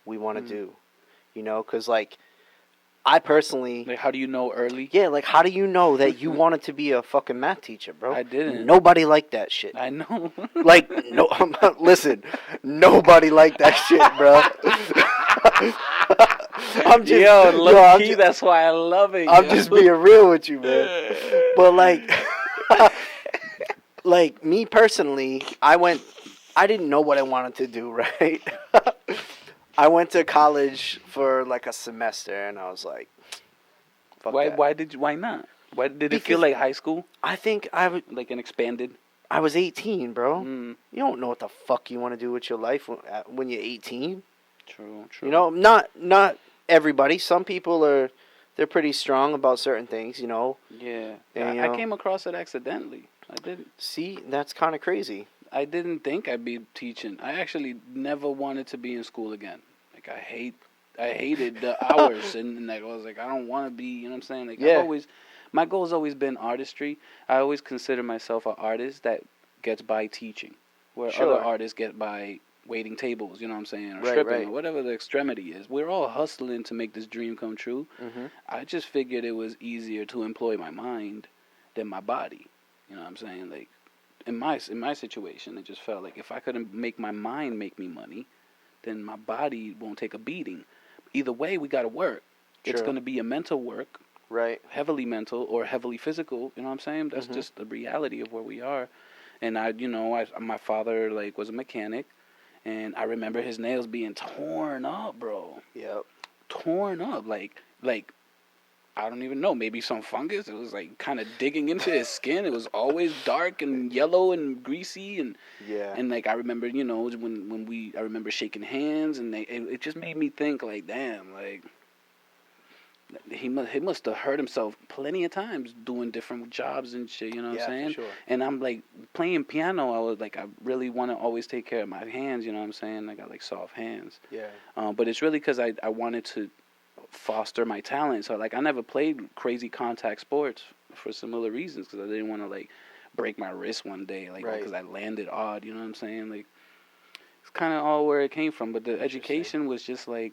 we want to do? Because, like, I personally... Like, how do you know early? Yeah, like, how do you know that you wanted to be a fucking math teacher, bro? I didn't. Nobody liked that shit. I know. Like, no, listen, nobody liked that shit, bro. I'm just, that's why I love it. I'm just being real with you, man. But like me personally, I didn't know what I wanted to do, right? I went to college for like a semester, and I was like, fuck that. Why not? Why did it feel like high school? I think like an expanded. I was 18, bro. You don't know what the fuck you want to do with your life when you're 18. True. Not everybody. Some people they're pretty strong about certain things, Yeah. And, I came across it accidentally. I didn't. See, that's kind of crazy. I didn't think I'd be teaching. I actually never wanted to be in school again. Like I hated the hours, and like I was like, I don't want to be. You know what I'm saying? Like my goal's always been artistry. I always consider myself an artist that gets by teaching, where Sure. other artists get by waiting tables, you know what I'm saying, or Right, stripping, right. or whatever the extremity is. We're all hustling to make this dream come true. Mm-hmm. I just figured it was easier to employ my mind than my body. You know what I'm saying? Like in my situation, it just felt like if I couldn't make my mind make me money, then my body won't take a beating. Either way, we got to work. It's True. going to be a mental work, Right. heavily mental or heavily physical. You know what I'm saying? That's Mhm. just the reality of where we are. And my father like was a mechanic, and I remember his nails being torn up, bro. Yep. Torn up, like I don't even know, maybe some fungus. It was like kind of digging into his skin. It was always dark and yellow and greasy, and Yeah. like I remember, I remember shaking hands, and it just made me think like, damn, like he must have hurt himself plenty of times doing different jobs and shit. You know what Yeah, I'm saying? for sure. And I'm like playing piano. I was like, I really want to always take care of my hands. You know what I'm saying? I got like soft hands. Yeah. But it's really because I wanted to foster my talent. So like I never played crazy contact sports for similar reasons, because I didn't want to like break my wrist one day, like Right. because I landed odd. You know what I'm saying? Like it's kind of all where it came from. But the education was just like,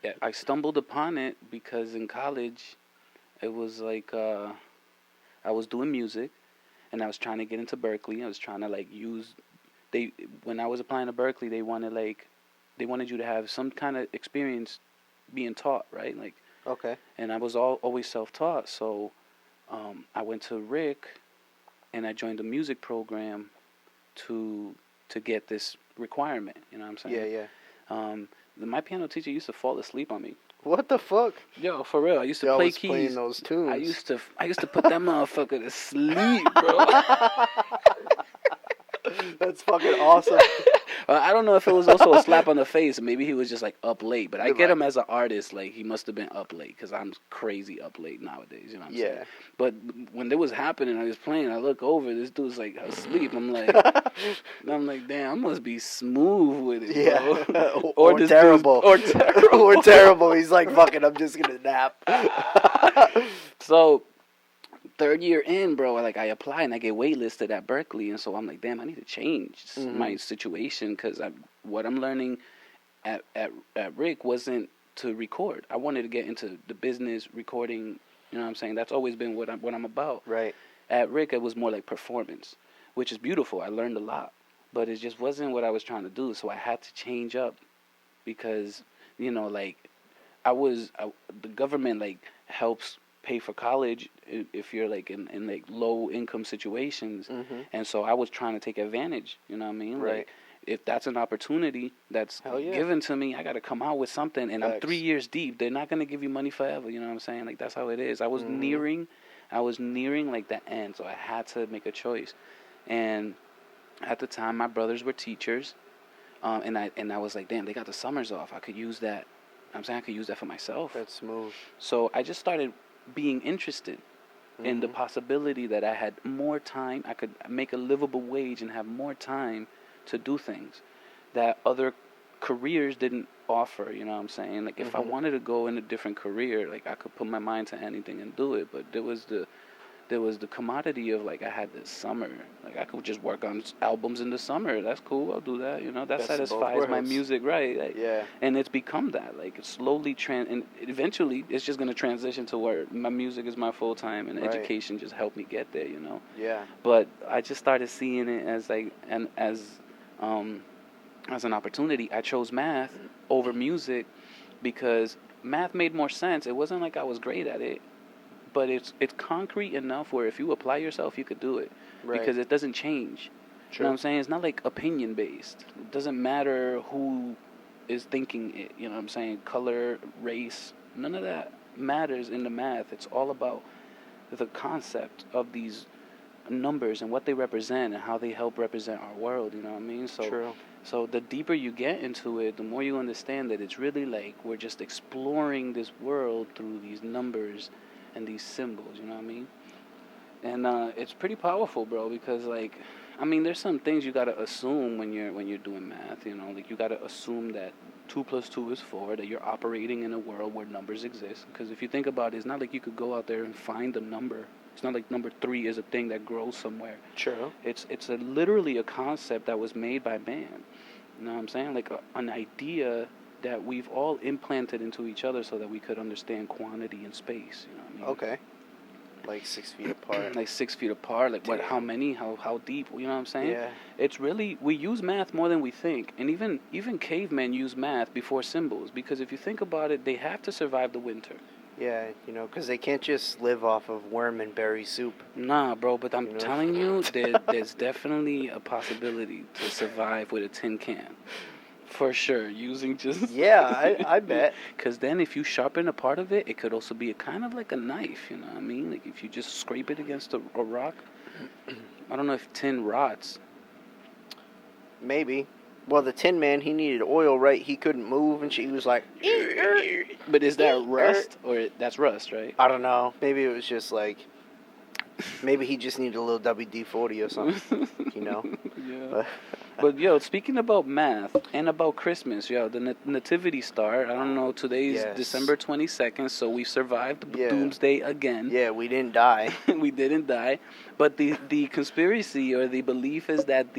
yeah, I stumbled upon it because in college it was like I was doing music and I was trying to get into Berkeley. I was trying to like use when I was applying to Berkeley, they wanted you to have some kind of experience being taught, right? Like, Okay. and I was always self-taught. So I went to Rick and I joined a music program to get this requirement. You know what I'm saying? Yeah, yeah. My piano teacher used to fall asleep on me. What the fuck? Yo, for real. I used to Y'all play was playing keys. those tunes. I used to put that motherfucker to sleep, bro. That's fucking awesome. I don't know if it was also a slap on the face. Maybe he was just like up late. But I You're get like- him as an artist. Like he must have been up late, because I'm crazy up late nowadays. You know what I'm saying? Yeah. But when it was happening, I was playing. I look over. This dude's like asleep. I'm like, damn, I must be smooth with it, Yeah. bro. or this terrible. dude's- or terrible. Or terrible. He's like, fucking, I'm just gonna nap. So, third year in, bro, like I apply and I get waitlisted at Berkeley, and so I'm like, damn, I need to change my situation, because what I'm learning at Rick wasn't to record. I wanted to get into the business recording. You know what I'm saying? That's always been what I'm about. Right. At Rick, it was more like performance, which is beautiful. I learned a lot, but it just wasn't what I was trying to do. So I had to change up, because like the government like helps pay for college if you're like in like low income situations, and so I was trying to take advantage. You know what I mean? Right. Like, if that's an opportunity that's Hell yeah. given to me, I got to come out with something. And I'm Facts. 3 years deep. They're not gonna give you money forever. You know what I'm saying? Like that's how it is. I was nearing like the end, so I had to make a choice. And at the time, my brothers were teachers, and I was like, damn, they got the summers off. I could use that. I'm saying I could use that for myself. That's smooth. So I just started being interested in the possibility that I had more time. I could make a livable wage and have more time to do things that other careers didn't offer. You know what I'm saying? Like if I wanted to go in a different career, like I could put my mind to anything and do it. But there was the commodity of like I had this summer. Like I could just work on albums in the summer. That's cool. I'll do that. You know, that Best of both satisfies my worlds. music, right? Like, Yeah. and it's become that. Like it's slowly and eventually it's just gonna transition to where my music is my full time, and Right. education just helped me get there. You know. Yeah. But I just started seeing it as like as an opportunity. I chose math over music because math made more sense. It wasn't like I was great at it, but it's concrete enough where if you apply yourself, you could do it. Right. Because it doesn't change. You know what I'm saying? It's not like opinion based. It doesn't matter who is thinking it. You know what I'm saying? Color, race, none of that matters in the math. It's all about the concept of these numbers and what they represent and how they help represent our world. You know what I mean? So, True. So the deeper you get into it, the more you understand that it's really like we're just exploring this world through these numbers and these symbols. You know what I mean? And it's pretty powerful, bro, because like I mean, there's some things you gotta assume when you're doing math. You know, like you gotta assume that 2 + 2 is 4. That you're operating in a world where numbers exist. Because if you think about it, it's not like you could go out there and find a number. It's not like number 3 is a thing that grows somewhere. True. It's literally a concept that was made by man. You know what I'm saying? Like an idea that we've all implanted into each other so that we could understand quantity and space. You know what I mean? Okay. Like 6 feet apart. Like 6 feet apart. Like what? Damn. How many? How deep? You know what I'm saying? Yeah. It's really, we use math more than we think, and even cavemen use math before symbols, because if you think about it, they have to survive the winter. Yeah, you know, because they can't just live off of worm and berry soup. Nah, bro, but I'm You know? telling you, there's definitely a possibility to survive with a tin can. For sure, using just... Yeah, I bet. Because then if you sharpen a part of it, it could also be a kind of like a knife, you know what I mean? Like if you just scrape it against a rock. I don't know if tin rots. Maybe. Well, the Tin Man, he needed oil, right? He couldn't move, and she was like... But is that rust? Or that's rust, right? I don't know. Maybe it was just like... Maybe he just needed a little WD-40 or something, you know? Yeah. But, yo, speaking about math and about Christmas, yo, the nativity star, I don't know, today's Yes. December 22nd, so we survived Yeah. doomsday again. Yeah, we didn't die. We didn't die. But the conspiracy or the belief is that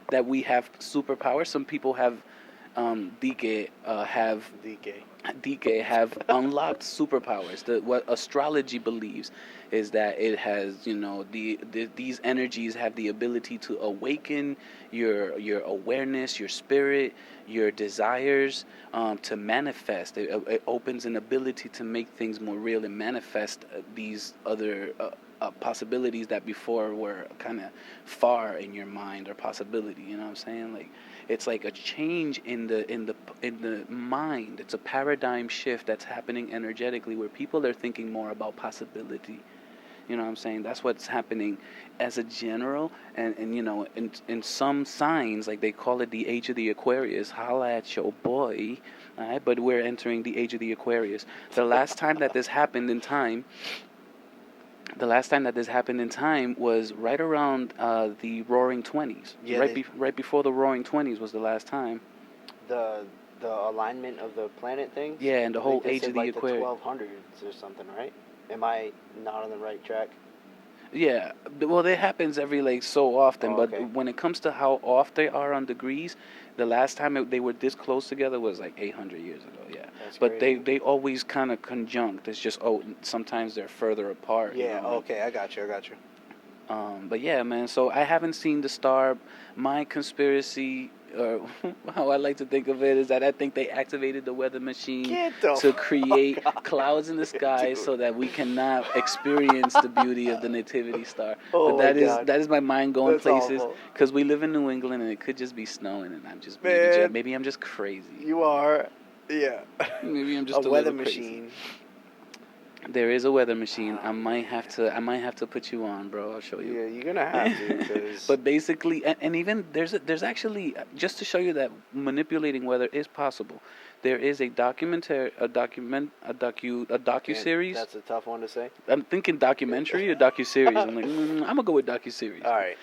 that we have superpowers. Some people have DK have unlocked superpowers. What astrology believes is that it has, you know, these energies have the ability to awaken your awareness, your spirit, your desires, to manifest. It opens an ability to make things more real and manifest these other possibilities that before were kind of far in your mind or possibility. You know what I'm saying? Like, it's like a change in the mind. It's a paradigm shift that's happening energetically, where people are thinking more about possibility. You know what I'm saying? That's what's happening as a general, and you know, in some signs, like they call it the age of the Aquarius. Holla at your boy, all right? But we're entering the age of the Aquarius. The last time that this happened in time was right around the Roaring 20s. Yeah, Right before the Roaring 20s was the last time. The alignment of the planet thing? Yeah, and the whole They age said of the like Aquarius. the 1200s or something, right? Am I not on the right track? Yeah, well, it happens every like so often, but okay. when it comes to how off they are on degrees, the last time they were this close together was like 800 years ago. Yeah, That's but crazy. they always kind of conjunct. It's just sometimes they're further apart. Yeah. You know? Okay, I got you. But yeah, man. So I haven't seen the star. My conspiracy, or how I like to think of it, is that I think they activated the weather machine to create clouds in the sky, Dude. so that we cannot experience the beauty of the nativity star. Oh But my God. that is my mind going That's places, awful. because we live in New England and it could just be snowing, and I'm just Man. maybe I'm just crazy. You are. Yeah. Maybe I'm just a weather little crazy. machine. There is a weather machine. Oh, I might have to put you on, bro. I'll show you. Yeah, you're gonna have to. Cause... But basically, and even there's actually, just to show you that manipulating weather is possible. There is a docu series. That's a tough one to say. I'm thinking documentary or docu series. I'm like, I'm gonna go with docu series. All right.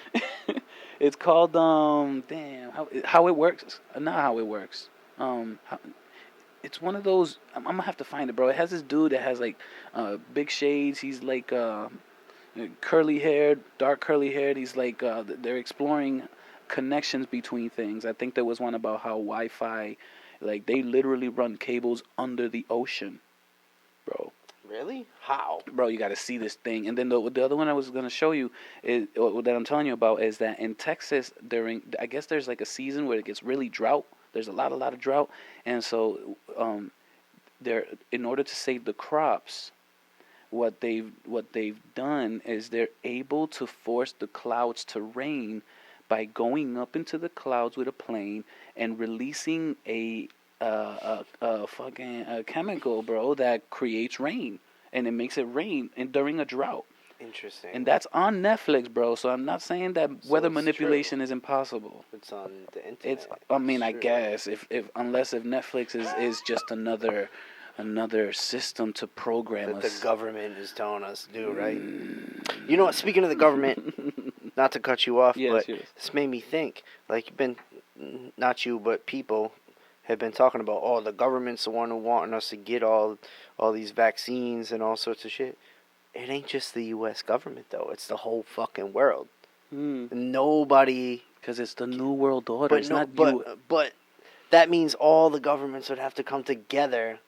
It's called how it works. Not how it works. It's one of those. I'm gonna have to find it, bro. It has this dude that has like big shades. He's like curly haired, dark curly haired. He's like they're exploring connections between things. I think there was one about how Wi-Fi, like they literally run cables under the ocean, bro. Really? How? Bro, you got to see this thing. And then the other one I was gonna show you is that I'm telling you about is that in Texas I guess there's like a season where it gets really drought. There's a lot of drought, and so they're, in order to save the crops, what they've done is they're able to force the clouds to rain by going up into the clouds with a plane and releasing a chemical, bro, that creates rain, and it makes it rain during a drought. Interesting. And that's on Netflix, bro. So I'm not saying that weather manipulation is impossible. It's on the internet. It's, I mean, I guess if Netflix is just another system to program that us. the government is telling us to do, right? You know what? Speaking of the government, not to cut you off, Yes, but yes. this made me think. Like, you've been, not you, but people have been talking about, oh, the government's the one who wanting us to get all these vaccines and all sorts of shit. It ain't just the U.S. government, though. It's the whole fucking world. Nobody. Because it's the new world order. It's not you. But that means all the governments would have to come together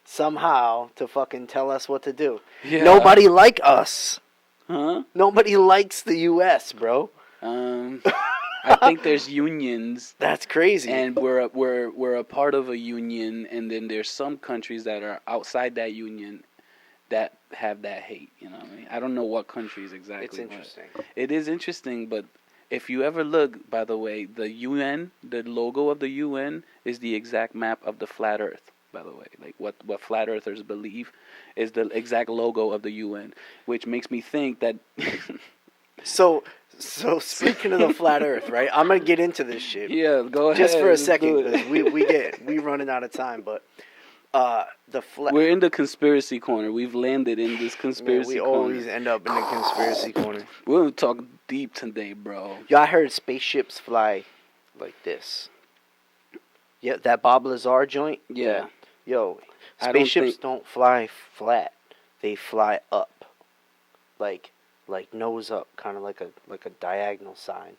somehow to fucking tell us what to do. Yeah. Nobody like us. Huh? Nobody likes the U.S., bro. I think there's unions. That's crazy. And we're a part of a union, and then there's some countries that are outside that union that have that hate. You know what I mean? I don't know what countries exactly. It's interesting. It is interesting, but if you ever look, by the way, the UN, the logo of the UN is the exact map of the flat Earth. By the way, like what flat earthers believe is the exact logo of the UN, which makes me think that. So speaking of the flat Earth, right? I'm gonna get into this shit. Yeah, go ahead. Just for a let's second, do it. because we running out of time, but the flat. We're in the conspiracy corner. We've landed in this conspiracy we corner. always end up in the conspiracy corner. We're gonna talk deep today, bro. Yo, I heard spaceships fly like this. Yeah, that Bob Lazar joint. Yeah. Yo, I don't spaceships think- don't fly flat. They fly up, like nose up, kind of like a diagonal sign,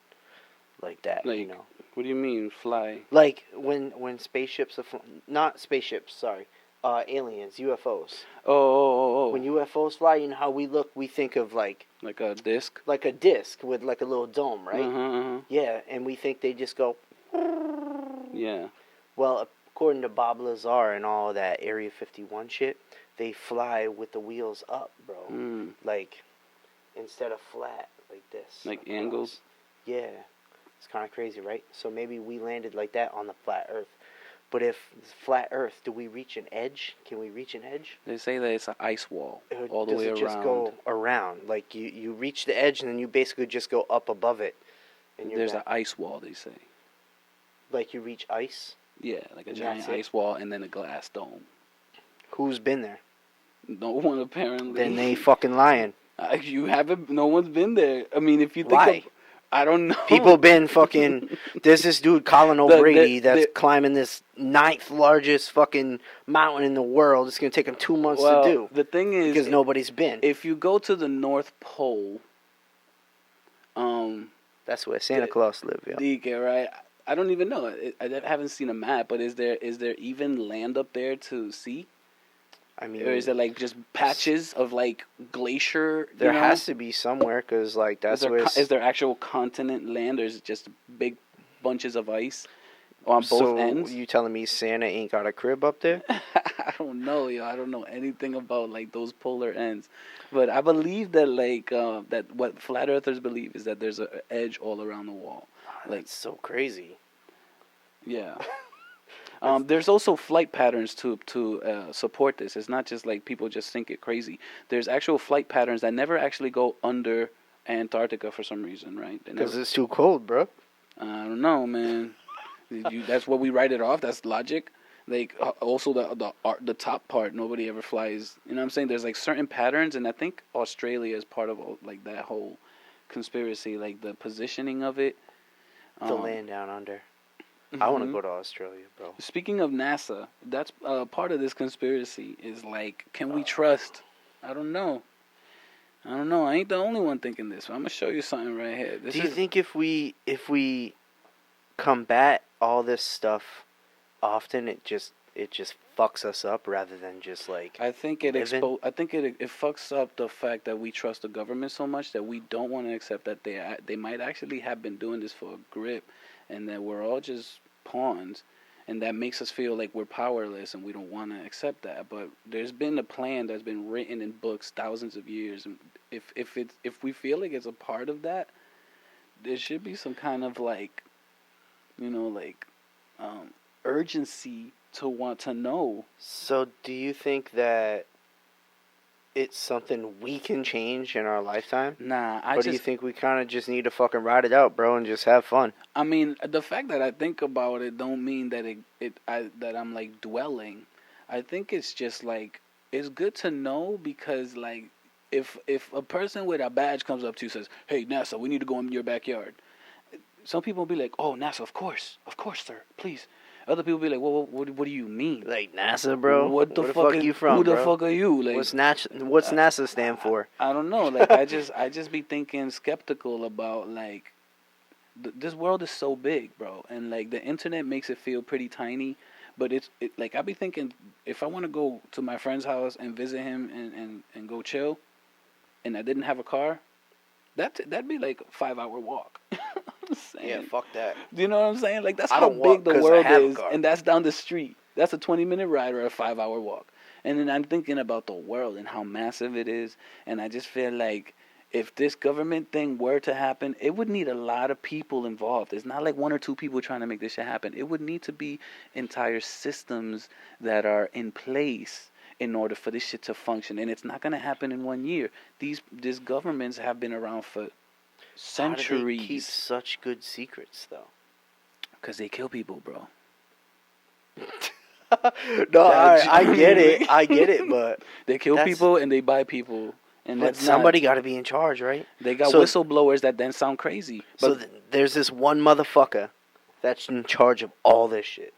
like that. Like, you know, what do you mean fly? like when spaceships are not spaceships. Sorry, aliens, UFOs. Oh. When UFOs fly, you know how we think of like a disc. a disc with like a little dome, right? Uh-huh. Yeah, and we think they just go. Yeah. Well, according to Bob Lazar and all that Area 51 shit, they fly with the wheels up, bro. Like, instead of flat, like this. Like across. angles? Yeah. It's kind of crazy, right? So maybe we landed like that on the flat Earth. But if it's flat Earth, do we reach an edge? Can we reach an edge? They say that it's an ice wall Or all the does way it around. just go around? Like, you reach the edge and then you basically just go up above it. And There's an ice wall, they say. Like you reach ice? Yeah, like a And giant that's it? ice wall and then a glass dome. Who's been there? No one apparently. Then they fucking lying. You haven't. No one's been there. I mean, if you think. Why? I don't know. People been fucking. There's this dude Colin O'Brady that's the- climbing this 9th largest fucking mountain in the world. It's gonna take him 2 months Well, to do the thing is, because nobody's been. if you go to the North Pole, That's where Santa Claus live, yo. DK, right? I don't even know. I haven't seen a map, but is there even land up there to see? I mean, Or is it like just patches of like glacier? there has to be somewhere because like that's where. Is there actual continent land, or is it just big bunches of ice on both so ends? you telling me Santa ain't got a crib up there? I don't know, yo. I don't know anything about like those polar ends, but I believe that like that what flat earthers believe is that there's an edge all around the wall. Like That's so crazy. yeah. There's also flight patterns to support this. It's not just like people just think it crazy. There's actual flight patterns that never actually go under Antarctica for some reason, right? Because it's too cold, bro. I don't know, man. That's what we write it off. That's logic. Like also the top part, nobody ever flies. You know what I'm saying? There's like certain patterns, and I think Australia is part of like that whole conspiracy, like the positioning of it. The land down under. I want to go to Australia, bro. Speaking of NASA, that's part of this conspiracy. Is like, can we trust? I don't know. I ain't the only one thinking this. I'm gonna show you something right here. Do you think if we combat all this stuff often, it just fucks us up rather than just like I think it living? I think it fucks up the fact that we trust the government so much that we don't want to accept that they might actually have been doing this for a grip, and that we're all just pawns, and that makes us feel like we're powerless, and we don't want to accept that. But there's been a plan that's been written in books thousands of years, and if we feel like it's a part of that, there should be some kind of like, urgency to want to know. So do you think that it's something we can change in our lifetime? Nah, Or do you think we kind of just need to fucking ride it out, bro, and just have fun? I mean, the fact that I think about it don't mean that that I'm like dwelling. I think it's just like it's good to know because like if a person with a badge comes up to you and says, "Hey, NASA, we need to go in your backyard," some people will be like, "Oh, NASA, of course, sir, please." Other people will be like, "Well, what do you mean? Like NASA, bro. What the Where fuck you from, who the bro? fuck are you?" Like, What's NASA stand for? I don't know. Like, I just be thinking skeptical about like this world is so big, bro, and like the internet makes it feel pretty tiny. But like I be thinking, if I want to go to my friend's house and visit him and go chill, and I didn't have a car, that'd be like a 5 hour walk. I'm saying. Yeah, fuck that. Do you know what I'm saying? Like that's I how don't walk big the 'cause I world have a is, car. and that's down the street. That's a 20-minute ride or a 5 hour walk. And then I'm thinking about the world and how massive it is, and I just feel like if this government thing were to happen, it would need a lot of people involved. It's not like one or two people trying to make this shit happen. It would need to be entire systems that are in place in order for this shit to function. And it's not going to happen in 1 year. These governments have been around for centuries. How do they keep such good secrets, though? Because they kill people, bro. No, I get it, but they kill people and they buy people. And but somebody got to be in charge, right? They got whistleblowers that then sound crazy. But so there's this one motherfucker that's in charge of all this shit.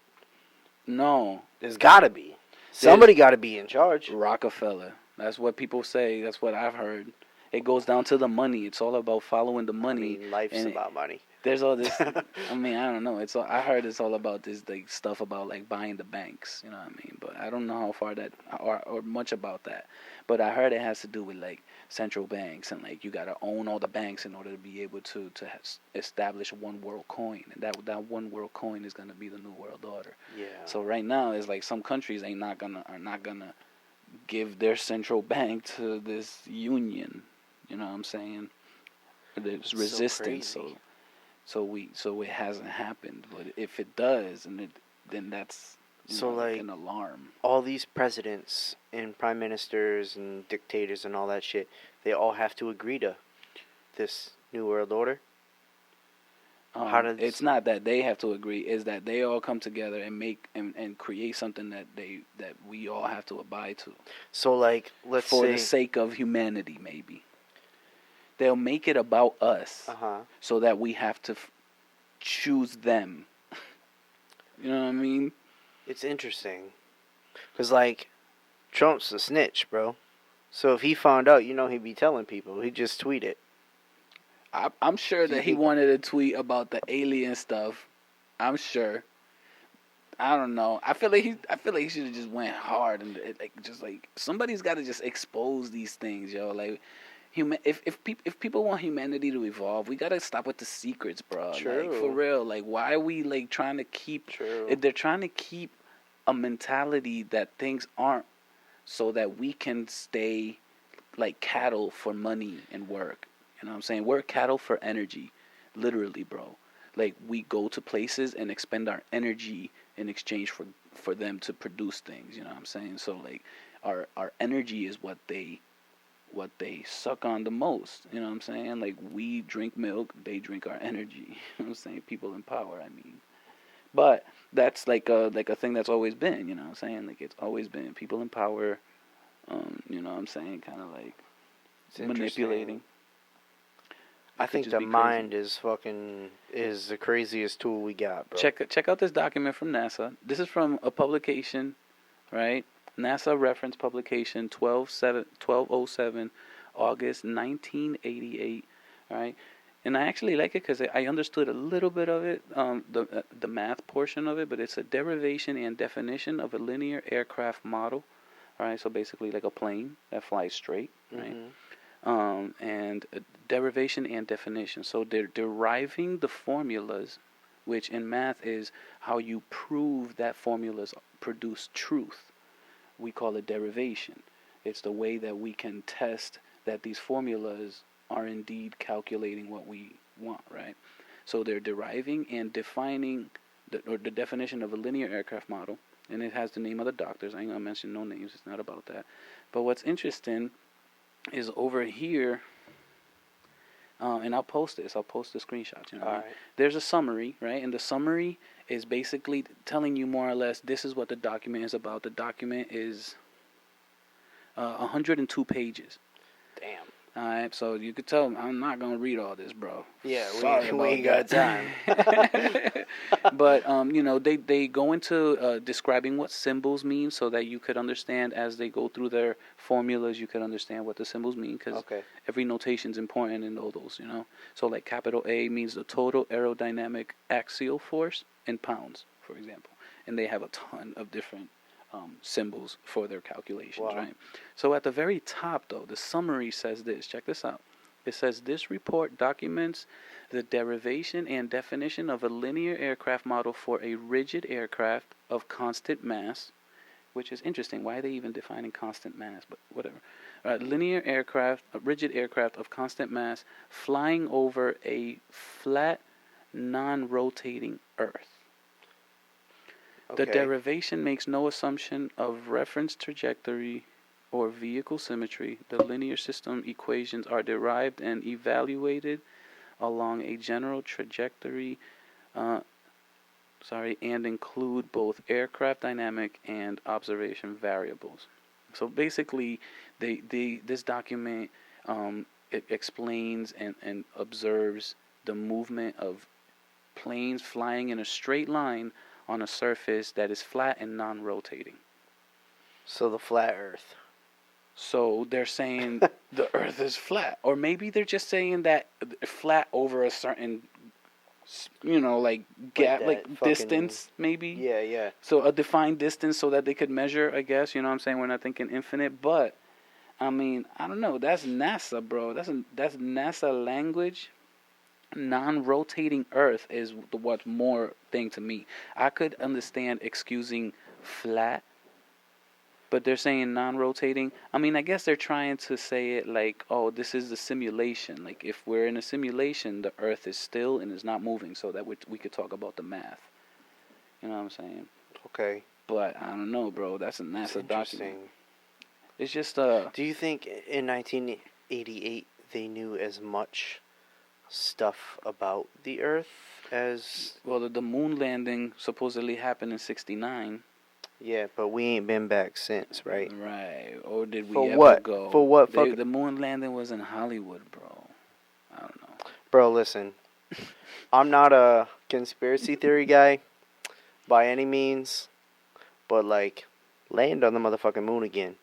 No. There's got to be. Somebody got to be in charge. Rockefeller. That's what people say. That's what I've heard. It goes down to the money. It's all about following the money. I mean, life's about money. There's all this. I mean, I don't know. I heard it's all about this like stuff about like buying the banks. You know what I mean? But I don't know how far that or much about that. But I heard it has to do with like central banks and like you gotta own all the banks in order to be able to establish one world coin, and that one world coin is gonna be the new world order. Yeah. So right now it's like some countries are not gonna give their central bank to this union. You know what I'm saying? There's resistance. So it hasn't happened. But if it does, then that's like an alarm. All these presidents and prime ministers and dictators and all that shit, they all have to agree to this new world order. It's not that they have to agree; it's that they all come together and make and create something that we all have to abide to. So like, let's say for the sake of humanity, maybe. They'll make it about us, so that we have to choose them. You know what I mean? It's interesting, cause like, Trump's a snitch, bro. So if he found out, he'd be telling people. He'd just tweet it. I'm sure that he wanted to tweet about the alien stuff. I'm sure. I don't know. I feel like he should have just went hard and somebody's got to just expose these things, yo. Like. If people want humanity to evolve, we gotta stop with the secrets, bro. True. Like for real. Like why are we like trying to keep? True. They're trying to keep a mentality that things aren't, so that we can stay like cattle for money and work. You know what I'm saying? We're cattle for energy, literally, bro. Like we go to places and expend our energy in exchange for them to produce things. You know what I'm saying? So like our energy is what they suck on the most. You know what I'm saying? Like we drink milk, they drink our energy. You know what I'm saying? People in power, I mean. But that's like a thing that's always been, you know what I'm saying? Like it's always been people in power, you know what I'm saying, kind of like manipulating. I think the mind is the craziest tool we got, bro. Check out this document from NASA. This is from a publication, right? NASA reference publication 1207, August 1988, right? And I actually like it because I understood a little bit of it, the math portion of it, but it's a derivation and definition of a linear aircraft model, all right? So basically like a plane that flies straight, right? And a derivation and definition. So they're deriving the formulas, which in math is how you prove that formulas produce truth. We call it derivation. It's the way that we can test that these formulas are indeed calculating what we want, right? So they're deriving and defining the definition of a linear aircraft model, and it has the name of the doctors. I ain't gonna mention no names. It's not about that. But what's interesting is over here, and I'll post this. I'll post the screenshots. You know, right? There's a summary, right? And the summary is basically telling you more or less this is what the document is about. The document is 102 pages. All right, so you could tell I'm not gonna read all this, bro. Yeah, Sorry we ain't about got time. that. But they go into describing what symbols mean, so that you could understand as they go through their formulas. You could understand what the symbols mean, because Okay. every notation's important in all those. So like capital A means the total aerodynamic axial force in pounds, for example, and they have a ton of different symbols for their calculations, Wow. right? So at the very top, though, the summary says this. Check this out. It says this report documents the derivation and definition of a linear aircraft model for a rigid aircraft of constant mass, which is interesting. Why are they even defining constant mass? But whatever. Linear aircraft, a rigid aircraft of constant mass, flying over a flat, non-rotating Earth. The Okay. derivation makes no assumption of reference trajectory or vehicle symmetry. The linear system equations are derived and evaluated along a general trajectory, and include both aircraft dynamic and observation variables. So basically, this document it explains and observes the movement of planes flying in a straight line on a surface that is flat and non-rotating. So the flat Earth. So they're saying the Earth is flat, or maybe they're just saying that flat over a certain, like gap, like that fucking- distance, maybe. Yeah, yeah. So a defined distance, so that they could measure. I guess you know what I'm saying. We're not thinking infinite, but I mean, I don't know. That's NASA, bro. That's NASA language. Non-rotating Earth is what's more thing to me. I could understand excusing flat, but they're saying non-rotating. I mean, I guess they're trying to say it like, oh, this is the simulation. Like, if we're in a simulation, the Earth is still and is not moving, so that we could talk about the math. You know what I'm saying? Okay. But I don't know, bro. That's a NASA document. It's just Do you think in 1988 they knew as much stuff about the Earth as? well, the moon landing supposedly happened in '69. Yeah, but we ain't been back since, right? Right. Or did we For ever what? go? For what fucking- The moon landing was in Hollywood, bro. I don't know. Bro, listen. I'm not a conspiracy theory guy by any means, but like, land on the motherfucking moon again.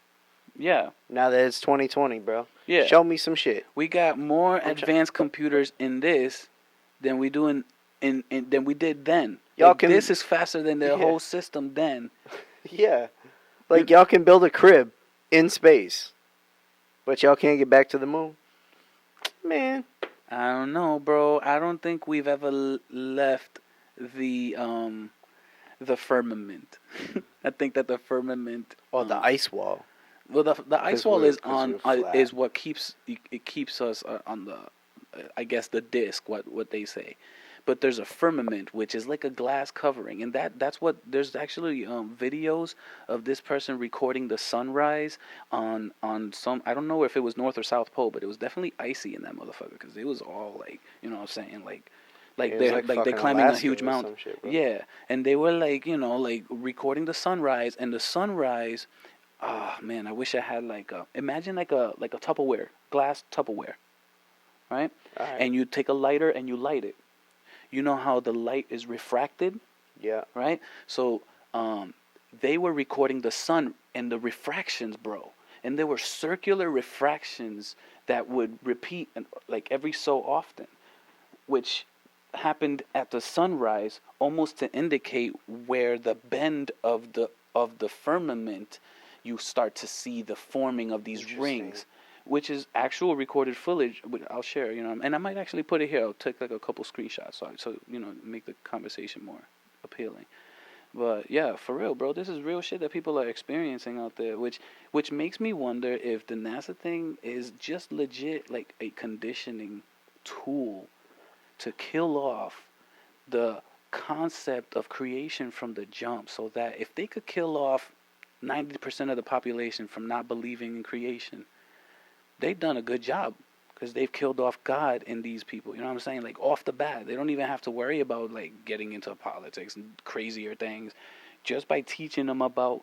Yeah. Now that it's 2020, bro. Yeah. Show me some shit. We got more advanced computers in this than we do in than we did then. Y'all Like, can- this is faster than the Yeah. whole system then. Yeah. Like, y'all can build a crib in space, but y'all can't get back to the moon? Man. I don't know, bro. I don't think we've ever left the firmament. I think that the firmament Oh, the ice wall. well, the ice wall we're- is 'cause on we're flat. is what keeps us on the I guess the disc, what they say. But there's a firmament, which is like a glass covering, and that's what there's actually videos of this person recording the sunrise on some, I don't know if it was North or South Pole, but it was definitely icy in that motherfucker, because it was all like, you know what I'm saying, like It was they're fucking climbing a Alaska huge or mountain. some shit, bro. Yeah, and they were like, like recording the sunrise, and the sunrise. Ah, man, I wish I had imagine like a Tupperware, glass Tupperware, right? All right. And you take a lighter and you light it. You know how the light is refracted, Yeah. right? So they were recording the sun and the refractions, bro. And there were circular refractions that would repeat like every so often, which happened at the sunrise, almost to indicate where the bend of the firmament, you start to see the forming of these rings, which is actual recorded footage. I'll share, and I might actually put it here. I'll take like a couple screenshots, so make the conversation more appealing. But yeah, for real, bro, this is real shit that people are experiencing out there, which makes me wonder if the NASA thing is just legit like a conditioning tool to kill off the concept of creation from the jump, so that if they could kill off 90% of the population from not believing in creation, they've done a good job, because they've killed off God in these people. You know what I'm saying? Like, off the bat, they don't even have to worry about like getting into politics and crazier things. Just by teaching them about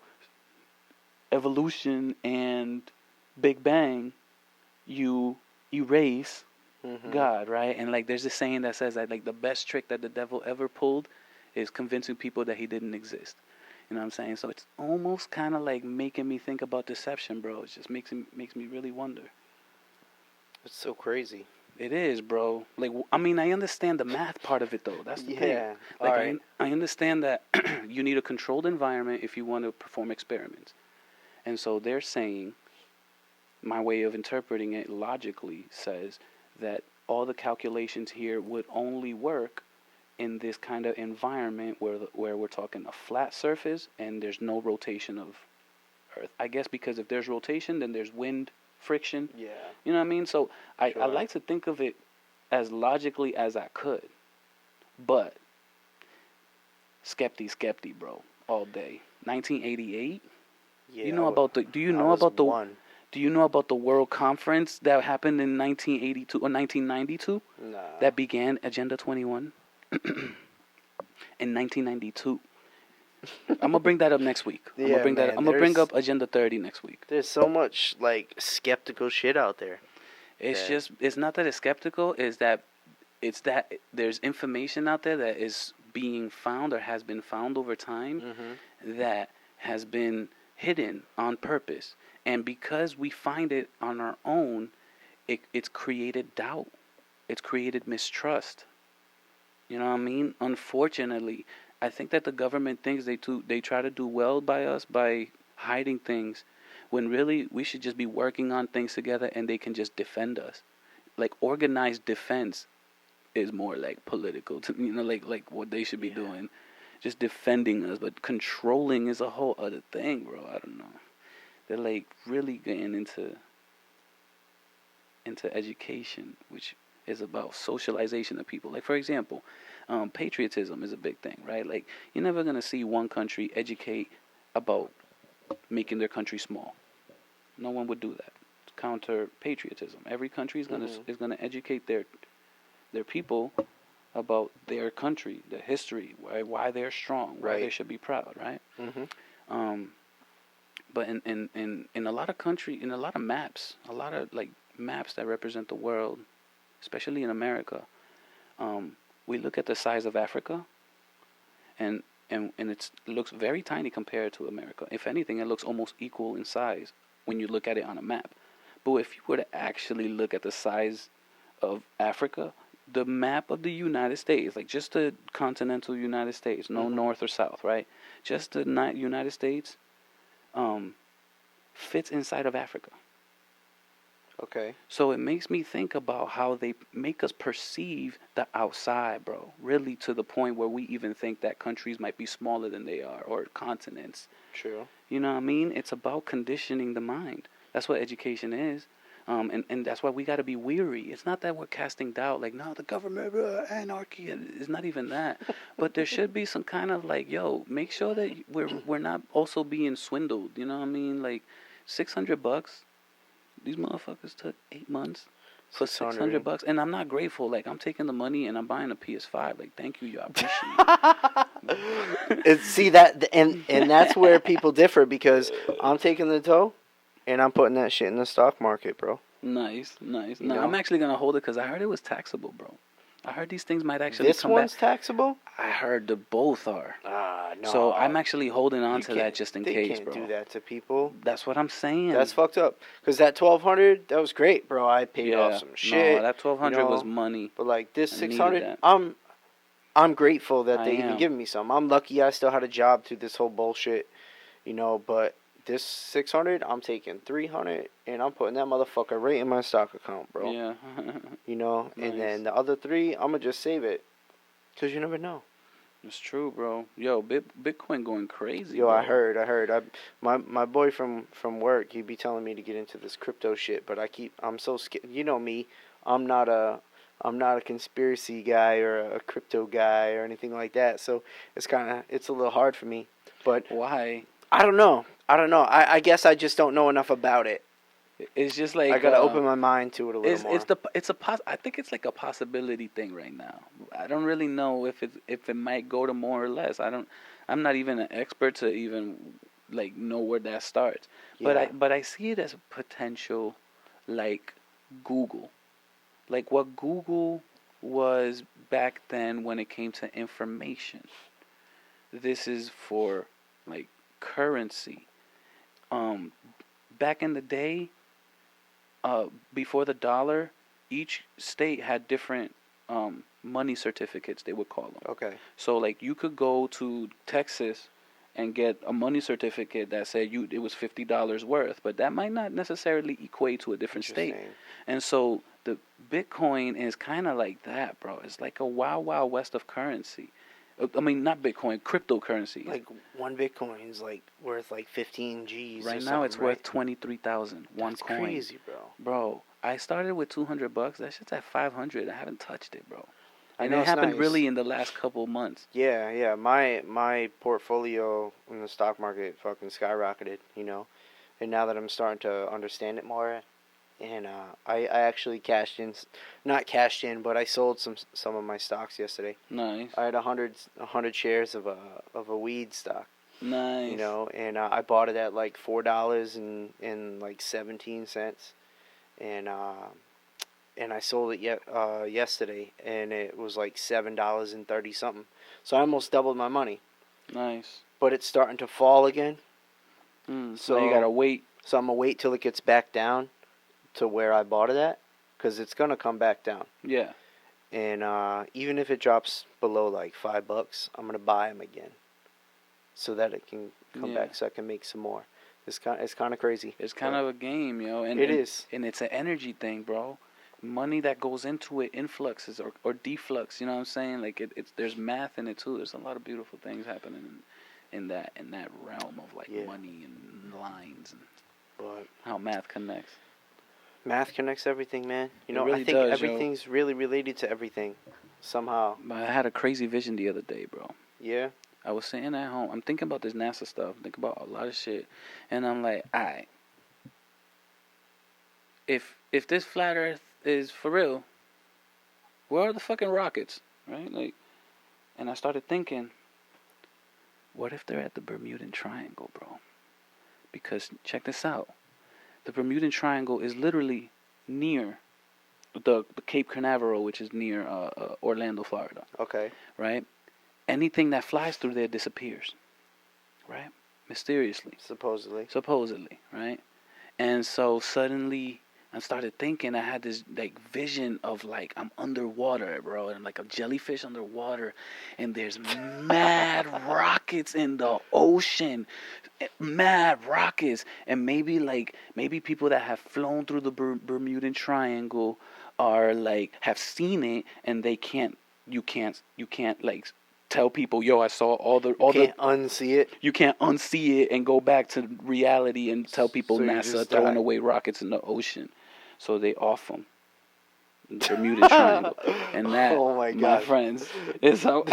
evolution and Big Bang, you erase Mhm. God, right? And like there's this saying that says that like the best trick that the devil ever pulled is convincing people that he didn't exist. You know what I'm saying? So it's almost kind of like making me think about deception, bro. It just makes me really wonder. It's so crazy. It is, bro. Like I mean, I understand the math part of it though. That's the thing. Yeah. Like All right. I understand that you need a controlled environment if you want to perform experiments. And so they're saying, my way of interpreting it logically says that all the calculations here would only work in this kind of environment where we're talking a flat surface and there's no rotation of Earth. I guess because if there's rotation, then there's wind, friction. Yeah. You know what I mean? So I Sure. like to think of it as logically as I could. But skepty, bro, all day. 1988. Yeah. You know about the? Do you know I was about the? one. Do you know about the World Conference that happened in 1982 or 1992 Nah. that began Agenda 21 in 1992? I'm gonna bring that up next week. I'm Yeah, gonna bring that. man, I'm gonna bring there's- up Agenda 30 next week. There's so much like skeptical shit out there. It's Yeah. just. It's not that it's skeptical. It's that there's information out there that is being found or has been found over time Mhm. that has been hidden on purpose. And because we find it on our own, it's created doubt. It's created mistrust. You know what I mean? Unfortunately, I think that the government thinks they try to do well by us by hiding things, when really we should just be working on things together and they can just defend us. Like organized defense is more like political to like what they should be Yeah. doing, just defending us. But controlling is a whole other thing, bro. I don't know. They're like really getting into education, which is about socialization of people. Like for example, patriotism is a big thing, right? Like you're never gonna see one country educate about making their country small. No one would do that. It's counter patriotism. Every country is gonna educate their people about their country, their history, why they're strong, why they Right. should be proud, right? Mhm. But in a lot of in a lot of maps, a lot of like maps that represent the world, especially in America, we look at the size of Africa, and it looks very tiny compared to America. If anything, it looks almost equal in size when you look at it on a map. But if you were to actually look at the size of Africa, the map of the United States, like just the continental United States, no Mhm. north or south, right? Just the United States, fits inside of Africa. Okay. So it makes me think about how they make us perceive the outside, bro. Really to the point where we even think that countries might be smaller than they are, or continents. True. You know what I mean? It's about conditioning the mind. That's what education is. And that's why we got to be weary. It's not that we're casting doubt, like, no, the government, anarchy. It's not even that. But there should be some kind of like, yo, make sure that we're not also being swindled. You know what I mean? Like, $600. These motherfuckers took 8 months for $600, and I'm not grateful. Like, I'm taking the money and I'm buying a PS5. Like, thank you, y'all. Appreciate it. See that, and that's where people differ, because I'm taking the dough, and I'm putting that shit in the stock market, bro. Nice. You No, know? I'm actually gonna hold it because I heard it was taxable, bro. I heard these things might actually This come one's back. taxable? I heard the both are. No. So I'm actually holding on You to that can't- just in they case, can't bro. do that to people. That's what I'm saying. That's fucked up. Because that 1,200, that was great, bro. I paid off some shit. No, that 1,200 you know, was money. But like this I needed 600, that. I'm grateful that I they even am. giving me some. I'm lucky I still had a job through this whole bullshit, but this 600, I'm taking 300, and I'm putting that motherfucker right in my stock account, bro. Yeah. And Nice. then the other 3, I'm gonna just save it, cause you never know. It's true, bro. Yo, Bitcoin going crazy. Yo, bro. I heard. My boy from work, he'd be telling me to get into this crypto shit, but I'm so scared. You know me, I'm not a conspiracy guy or a crypto guy or anything like that. So it's a little hard for me. But Why? I don't know. I guess I just don't know enough about it. It's just like I gotta open my mind to it a little more. I think it's like a possibility thing right now. I don't really know if it might go to more or less. I'm not even an expert to even like know where that starts. Yeah. But I see it as a potential like Google. like what Google was back then when it came to information. This is for like currency. Um, Back in the day, before the dollar, each state had different money certificates, they would call them. Okay. So like you could go to Texas and get a money certificate that said it was $50 worth, but that might not necessarily equate to a different state. Interesting. And so the Bitcoin is kind of like that, bro. It's like a wild, wild west of currency. I mean, not Bitcoin, cryptocurrency. Like one Bitcoin's like worth like 15 G's. Right or now, it's something, right? worth 23,000 one That's coin. crazy, bro. Bro, I started with $200. That shit's at 500. I haven't touched it, bro. I And know it it's happened nice. really in the last couple months. Yeah, yeah. My portfolio in the stock market fucking skyrocketed, you know. And now that I'm starting to understand it more, and I actually cashed in, not cashed in, but I sold some of my stocks yesterday. Nice. I had 100 shares of a weed stock, Nice. you know, and I bought it at like $4 and like 17 cents, and I sold it yesterday, and it was like $7.30 something. So I almost doubled my money. Nice. But it's starting to fall again. So you gotta wait. So I'm gonna wait till it gets back down to where I bought it at, because it's gonna come back down. Yeah. And even if it drops below like $5, I'm gonna buy them again, so that it can come back, so I can make some more. It's kind of crazy. It's kind of a game, yo. And it is. And it's an energy thing, bro. Money that goes into it influxes or deflux. You know what I'm saying? Like it's there's math in it too. There's a lot of beautiful things happening in that realm of like money and lines and how math connects. Math connects everything, man. You know, really I think does, everything's really related to everything, somehow. I had a crazy vision the other day, bro. Yeah. I was sitting at home. I'm thinking about this NASA stuff. Thinking about a lot of shit, and I'm like, alright. If this flat Earth is for real, where are the fucking rockets, right? Like, and I started thinking, what if they're at the Bermuda Triangle, bro? Because check this out, the Bermuda Triangle is literally near the Cape Canaveral, which is near Orlando, Florida. Okay. Right? Anything that flies through there disappears, right? Mysteriously. Supposedly, right? And so suddenly I started thinking, I had this like vision of like I'm underwater, bro, and I'm like a jellyfish underwater, and there's mad rockets in the ocean, mad rockets, and maybe people that have flown through the Bermuda Triangle are like have seen it, and you can't like tell people, yo, I saw all the unsee it. You can't unsee it and go back to reality and tell people So NASA throwing away rockets in the ocean. So they off them. The Bermuda Triangle. And that, oh my friends, is how...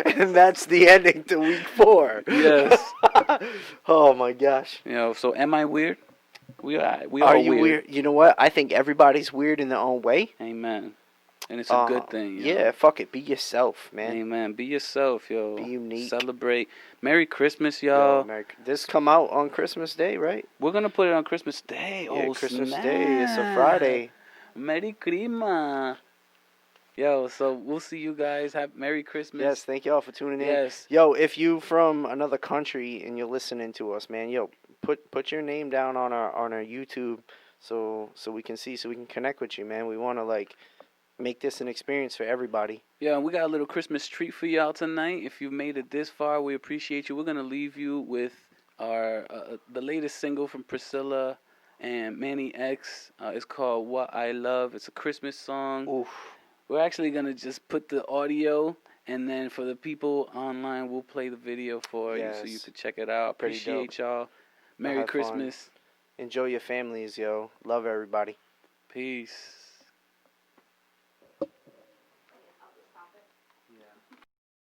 and that's the ending to week 4. Yes. Oh my gosh. You know, so am I weird? We are Are you weird? You know what? I think everybody's weird in their own way. Amen. And it's a good thing. Yeah, fuck it. Be yourself, man. Amen. Be yourself, yo. Be unique. Celebrate. Merry Christmas, y'all. This come out on Christmas Day, right? We're going to put it on Christmas Day. Yeah, Oh, Christmas snap. Day. It's a Friday. Merry Christmas. Yo, so we'll see you guys. Have Merry Christmas. Yes, thank y'all for tuning in. Yes. Yo, if you from another country and you're listening to us, man, yo, put your name down on our YouTube so we can see, so we can connect with you, man. We want to like make this an experience for everybody. Yeah, we got a little Christmas treat for y'all tonight. If you've made it this far, we appreciate you. We're gonna leave you with our the latest single from Priscilla and Manny X. It's called "What I Love." It's a Christmas song. Oof. We're actually gonna just put the audio, and then for the people online, we'll play the video for you so you can check it out. Appreciate y'all. Merry Christmas. Fun. Enjoy your families, yo. Love everybody. Peace. I'll just stop it. Yeah.